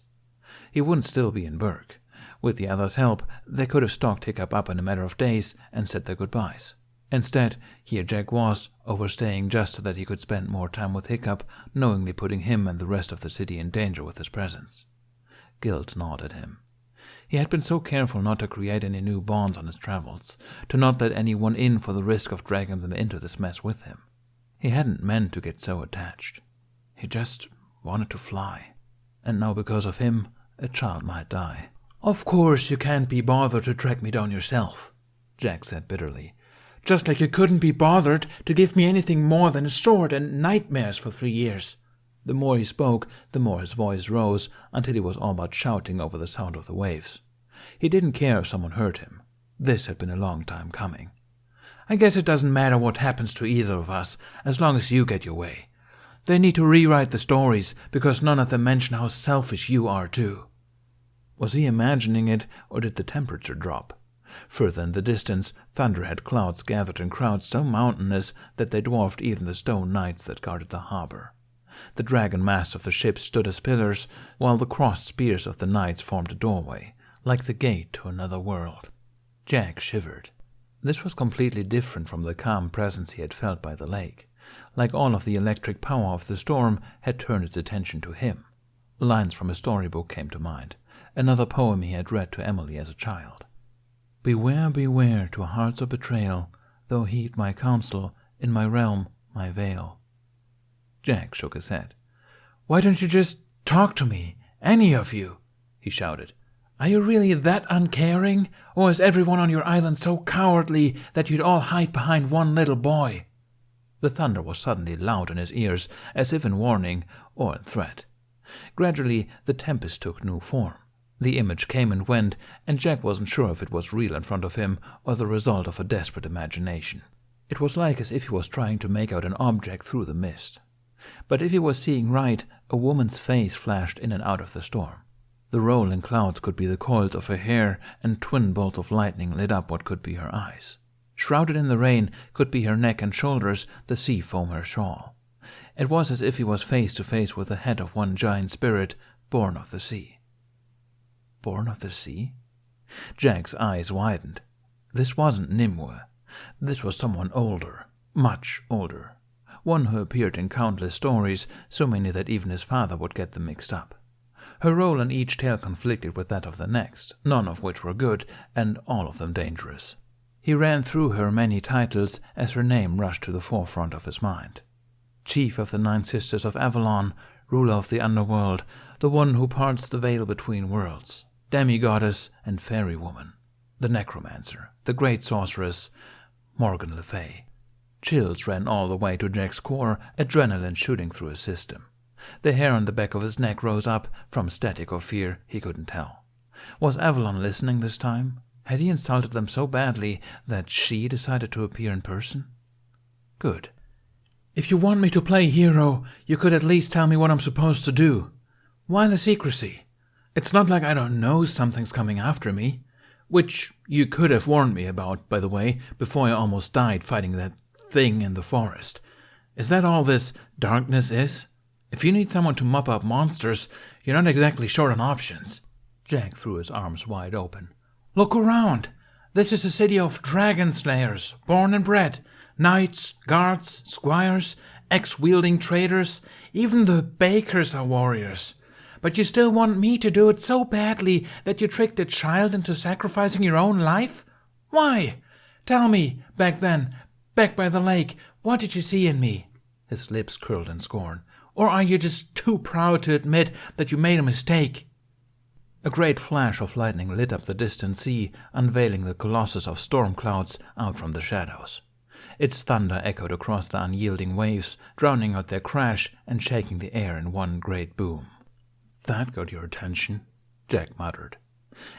A: He wouldn't still be in Berg. With the others' help, they could have stalked Hiccup up in a matter of days and said their goodbyes. Instead, here Jack was, overstaying just so that he could spend more time with Hiccup, knowingly putting him and the rest of the city in danger with his presence. Guilt gnawed at him. He had been so careful not to create any new bonds on his travels, to not let anyone in for the risk of dragging them into this mess with him. He hadn't meant to get so attached. He just wanted to fly. And now because of him, a child might die. "Of course you can't be bothered to track me down yourself," Jack said bitterly. "Just like you couldn't be bothered to give me anything more than a sword and nightmares for 3 years. The more he spoke, the more his voice rose, until he was all but shouting over the sound of the waves. He didn't care if someone heard him. This had been a long time coming. "I guess it doesn't matter what happens to either of us, as long as you get your way. They need to rewrite the stories, because none of them mention how selfish you are, too." Was he imagining it, or did the temperature drop? Further in the distance, thunderhead clouds gathered in crowds so mountainous that they dwarfed even the stone knights that guarded the harbor. The dragon masts of the ships stood as pillars, while the crossed spears of the knights formed a doorway, like the gate to another world. Jack shivered. This was completely different from the calm presence he had felt by the lake. Like all of the electric power of the storm had turned its attention to him. Lines from a storybook came to mind, another poem he had read to Emily as a child. "Beware, beware to hearts of betrayal, though heed my counsel, in my realm, my veil." Jack shook his head. "Why don't you just talk to me, any of you?" he shouted. "Are you really that uncaring, or is everyone on your island so cowardly that you'd all hide behind one little boy?" The thunder was suddenly loud in his ears, as if in warning or in threat. Gradually, the tempest took new form. The image came and went, and Jack wasn't sure if it was real in front of him or the result of a desperate imagination. It was like as if he was trying to make out an object through the mist. But if he was seeing right, a woman's face flashed in and out of the storm. The rolling clouds could be the coils of her hair, and twin bolts of lightning lit up what could be her eyes. Shrouded in the rain could be her neck and shoulders, the sea foam her shawl. It was as if he was face to face with the head of one giant spirit, born of the sea. Born of the sea? Jack's eyes widened. This wasn't Nimue. This was someone older, much older. One who appeared in countless stories, so many that even his father would get them mixed up. Her role in each tale conflicted with that of the next, none of which were good, and all of them dangerous. He ran through her many titles as her name rushed to the forefront of his mind. Chief of the 9 Sisters of Avalon, ruler of the underworld, the one who parts the veil between worlds. demi-goddess and fairy woman, the necromancer, the great sorceress, Morgan Le Fay. Chills ran all the way to Jack's core, adrenaline shooting through his system. The hair on the back of his neck rose up, from static or fear, he couldn't tell. Was Avalon listening this time? Had he insulted them so badly that she decided to appear in person? Good. If you want me to play hero, you could at least tell me what I'm supposed to do. Why the secrecy? It's not like I don't know something's coming after me. Which you could have warned me about, by the way, before I almost died fighting that thing in the forest. Is that all this darkness is? If you need someone to mop up monsters, you're not exactly short on options. Jack threw his arms wide open. Look around. This is a city of dragon slayers, born and bred. Knights, guards, squires, axe-wielding traders. Even the bakers are warriors. But you still want me to do it so badly that you tricked a child into sacrificing your own life? Why? Tell me, back then, back by the lake, what did you see in me? His lips curled in scorn. Or are you just too proud to admit that you made a mistake? A great flash of lightning lit up the distant sea, unveiling the colossus of storm clouds out from the shadows. Its thunder echoed across the unyielding waves, drowning out their crash and shaking the air in one great boom. That got your attention, Jack muttered.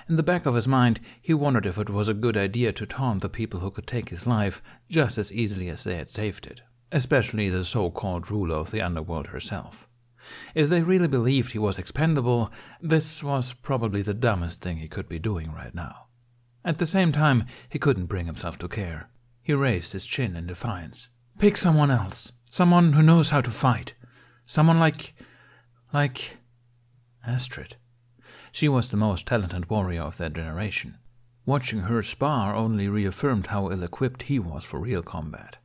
A: In the back of his mind, he wondered if it was a good idea to taunt the people who could take his life just as easily as they had saved it, especially the so-called ruler of the underworld herself. If they really believed he was expendable, this was probably the dumbest thing he could be doing right now. At the same time, he couldn't bring himself to care. He raised his chin in defiance. Pick someone else. Someone who knows how to fight. Someone like Astrid. She was the most talented warrior of their generation. Watching her spar only reaffirmed how ill-equipped he was for real combat.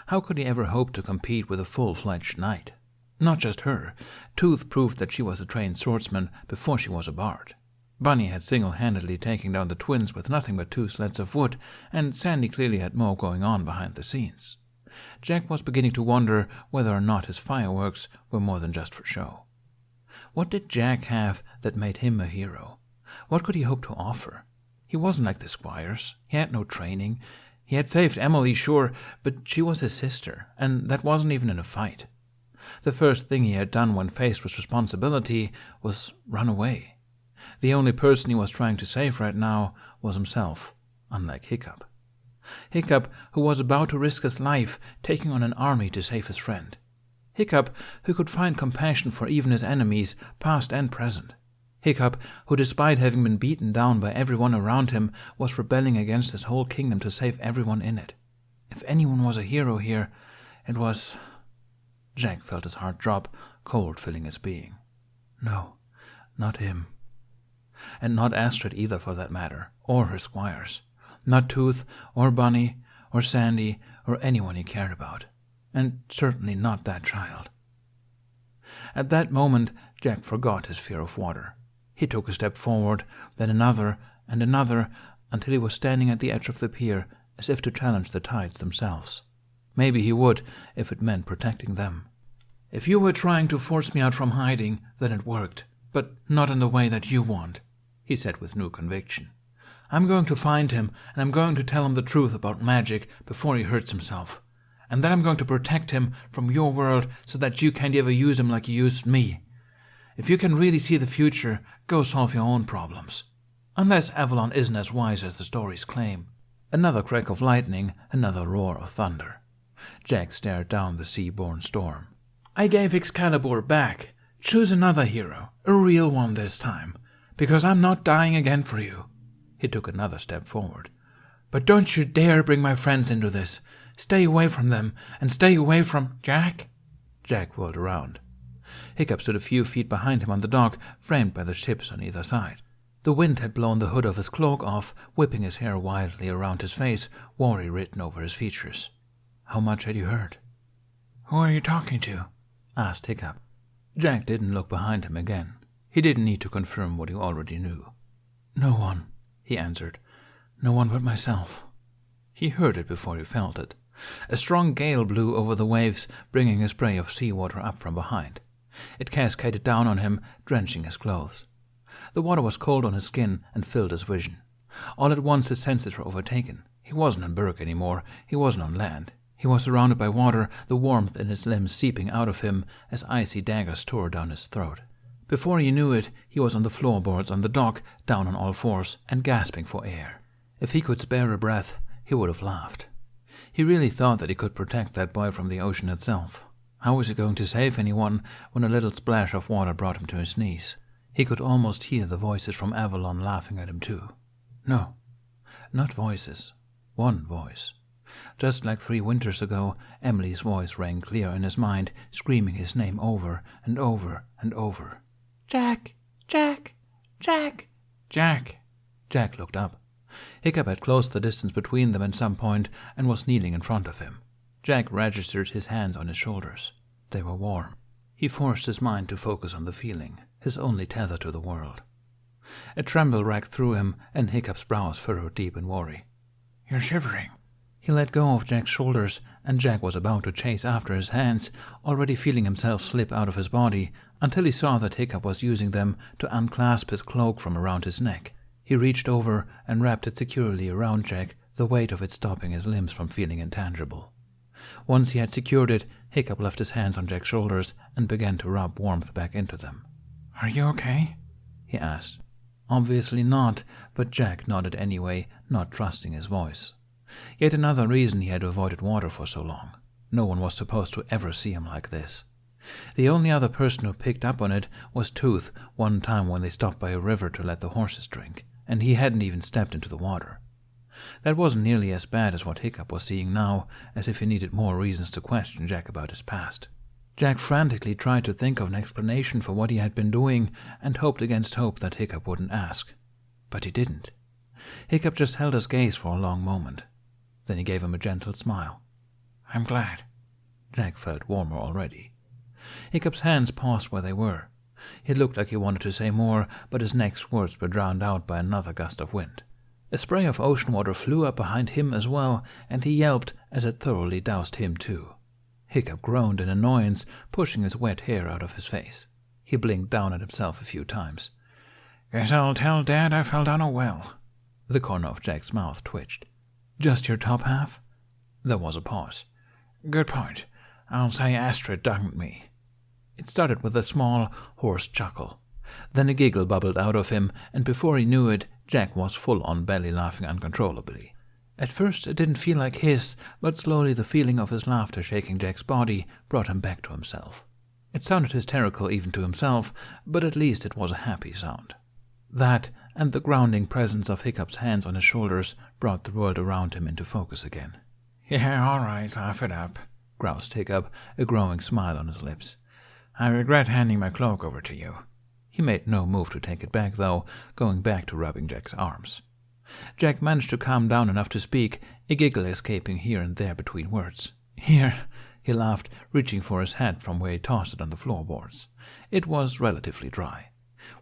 A: How could he ever hope to compete with a full-fledged knight? Not just her. Tooth proved that she was a trained swordsman before she was a bard. Bunny had single-handedly taken down the twins with nothing but 2 sleds of wood, and Sandy clearly had more going on behind the scenes. Jack was beginning to wonder whether or not his fireworks were more than just for show. What did Jack have that made him a hero? What could he hope to offer? He wasn't like the squires. He had no training. He had saved Emily, sure, but she was his sister, and that wasn't even in a fight. The first thing he had done when faced with responsibility was run away. The only person he was trying to save right now was himself, unlike Hiccup. Hiccup, who was about to risk his life taking on an army to save his friend. Hiccup, who could find compassion for even his enemies, past and present. Hiccup, who despite having been beaten down by everyone around him, was rebelling against his whole kingdom to save everyone in it. If anyone was a hero here, it was... Jack felt his heart drop, cold filling his being. No, not him. And not Astrid either, for that matter, or her squires. Not Tooth, or Bunny, or Sandy, or anyone he cared about. And certainly not that child. At that moment, Jack forgot his fear of water. He took a step forward, then another, and another, until he was standing at the edge of the pier, as if to challenge the tides themselves. Maybe he would, if it meant protecting them. If you were trying to force me out from hiding, then it worked, but not in the way that you want, he said with new conviction. I'm going to find him, and I'm going to tell him the truth about magic before he hurts himself. And then I'm going to protect him from your world so that you can't ever use him like you used me. If you can really see the future, go solve your own problems. Unless Avalon isn't as wise as the stories claim. Another crack of lightning, another roar of thunder. Jack stared down the sea-born storm. I gave Excalibur back. Choose another hero, a real one this time, because I'm not dying again for you. He took another step forward. But don't you dare bring my friends into this. Stay away from them, and stay away from... Jack? Jack whirled around. Hiccup stood a few feet behind him on the dock, framed by the ships on either side. The wind had blown the hood of his cloak off, whipping his hair wildly around his face, worry written over his features. How much had you heard? Who are you talking to? Asked Hiccup. Jack didn't look behind him again. He didn't need to confirm what he already knew. No one, he answered. No one but myself. He heard it before he felt it. A strong gale blew over the waves, bringing a spray of seawater up from behind. It cascaded down on him, drenching his clothes. The water was cold on his skin and filled his vision. All at once his senses were overtaken. He wasn't on Berg anymore. He wasn't on land. He was surrounded by water, the warmth in his limbs seeping out of him as icy daggers tore down his throat. Before he knew it, he was on the floorboards on the dock, down on all fours, and gasping for air. If he could spare a breath, he would have laughed. He really thought that he could protect that boy from the ocean itself. How was he going to save anyone when a little splash of water brought him to his knees? He could almost hear the voices from Avalon laughing at him too. No, not voices. One voice. Just like 3 winters ago, Emily's voice rang clear in his mind, screaming his name over and over and over.
B: Jack! Jack! Jack!
A: Jack! Jack looked up. Hiccup had closed the distance between them at some point and was kneeling in front of him. Jack registered his hands on his shoulders. They were warm. He forced his mind to focus on the feeling, his only tether to the world. A tremble racked through him, and Hiccup's brows furrowed deep in worry.
B: You're shivering.
A: He let go of Jack's shoulders, and Jack was about to chase after his hands, already feeling himself slip out of his body, until he saw that Hiccup was using them to unclasp his cloak from around his neck. He reached over and wrapped it securely around Jack, the weight of it stopping his limbs from feeling intangible. Once he had secured it, Hiccup left his hands on Jack's shoulders and began to rub warmth back into them.
B: Are you okay?
A: He asked. Obviously not, but Jack nodded anyway, not trusting his voice. Yet another reason he had avoided water for so long. No one was supposed to ever see him like this. The only other person who picked up on it was Tooth one time when they stopped by a river to let the horses drink, and he hadn't even stepped into the water. That wasn't nearly as bad as what Hiccup was seeing now, as if he needed more reasons to question Jack about his past. Jack frantically tried to think of an explanation for what he had been doing and hoped against hope that Hiccup wouldn't ask. But he didn't. Hiccup just held his gaze for a long moment. Then he gave him a gentle smile.
B: I'm glad.
A: Jack felt warmer already. Hiccup's hands paused where they were. It looked like he wanted to say more, but his next words were drowned out by another gust of wind. A spray of ocean water flew up behind him as well, and he yelped as it thoroughly doused him too. Hiccup groaned in annoyance, pushing his wet hair out of his face. He blinked down at himself a few times.
B: Guess I'll tell Dad I fell down a well.
A: The corner of Jack's mouth twitched. Just your top half? There was a pause.
B: Good point. I'll say Astrid dunked me.
A: It started with a small, hoarse chuckle. Then a giggle bubbled out of him, and before he knew it, Jack was full on belly laughing uncontrollably. At first it didn't feel like his, but slowly the feeling of his laughter shaking Jack's body brought him back to himself. It sounded hysterical even to himself, but at least it was a happy sound. That, and the grounding presence of Hiccup's hands on his shoulders, brought the world around him into focus again.
B: Yeah, all right, laugh it up,
A: groused Hiccup, a growing smile on his lips.
B: I regret handing my cloak over to you.
A: He made no move to take it back, though, going back to rubbing Jack's arms. Jack managed to calm down enough to speak, a giggle escaping here and there between words. Here, he laughed, reaching for his hat from where he tossed it on the floorboards. It was relatively dry.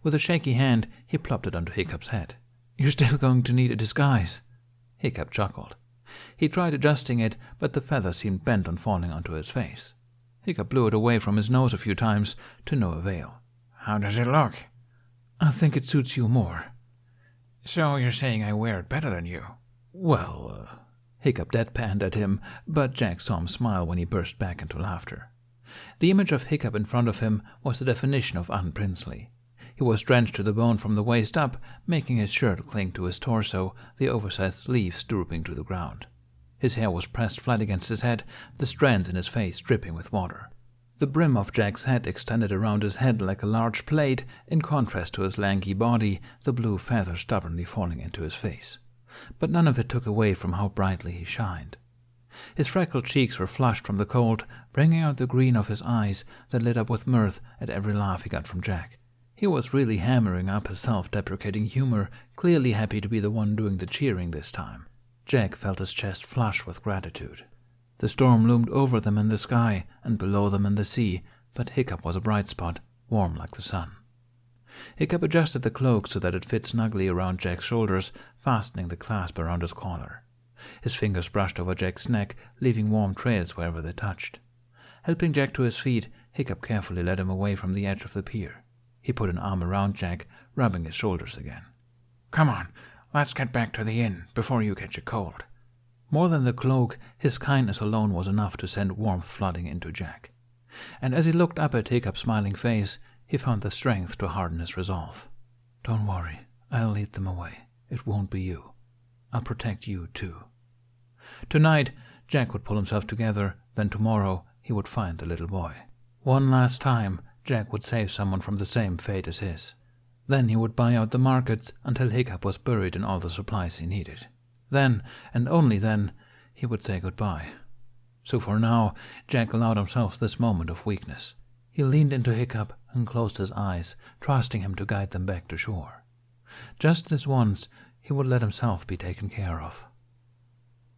A: With a shaky hand, he plopped it onto Hiccup's head. You're still going to need a disguise. Hiccup chuckled. He tried adjusting it, but the feather seemed bent on falling onto his face. Hiccup blew it away from his nose a few times, to no avail.
B: How does it look?
A: I think it suits you more.
B: So you're saying I wear it better than you?
A: Well, Hiccup deadpanned at him, but Jack saw him smile when he burst back into laughter. The image of Hiccup in front of him was the definition of unprincely. He was drenched to the bone from the waist up, making his shirt cling to his torso, the oversized sleeves drooping to the ground. His hair was pressed flat against his head, the strands in his face dripping with water. The brim of Jack's hat extended around his head like a large plate, in contrast to his lanky body, the blue feather stubbornly falling into his face. But none of it took away from how brightly he shined. His freckled cheeks were flushed from the cold, bringing out the green of his eyes that lit up with mirth at every laugh he got from Jack. He was really hammering up his self-deprecating humor, clearly happy to be the one doing the cheering this time. Jack felt his chest flush with gratitude. The storm loomed over them in the sky and below them in the sea, but Hiccup was a bright spot, warm like the sun. Hiccup adjusted the cloak so that it fit snugly around Jack's shoulders, fastening the clasp around his collar. His fingers brushed over Jack's neck, leaving warm trails wherever they touched. Helping Jack to his feet, Hiccup carefully led him away from the edge of the pier. He put an arm around Jack, rubbing his shoulders again.
B: Come on, let's get back to the inn before you catch a cold.
A: More than the cloak, his kindness alone was enough to send warmth flooding into Jack. And as he looked up at Hiccup's smiling face, he found the strength to harden his resolve. Don't worry, I'll lead them away. It won't be you. I'll protect you, too. Tonight, Jack would pull himself together, then tomorrow he would find the little boy. One last time, Jack would save someone from the same fate as his. Then he would buy out the markets until Hiccup was buried in all the supplies he needed. Then, and only then, he would say goodbye. So for now, Jack allowed himself this moment of weakness. He leaned into Hiccup and closed his eyes, trusting him to guide them back to shore. Just this once, he would let himself be taken care of.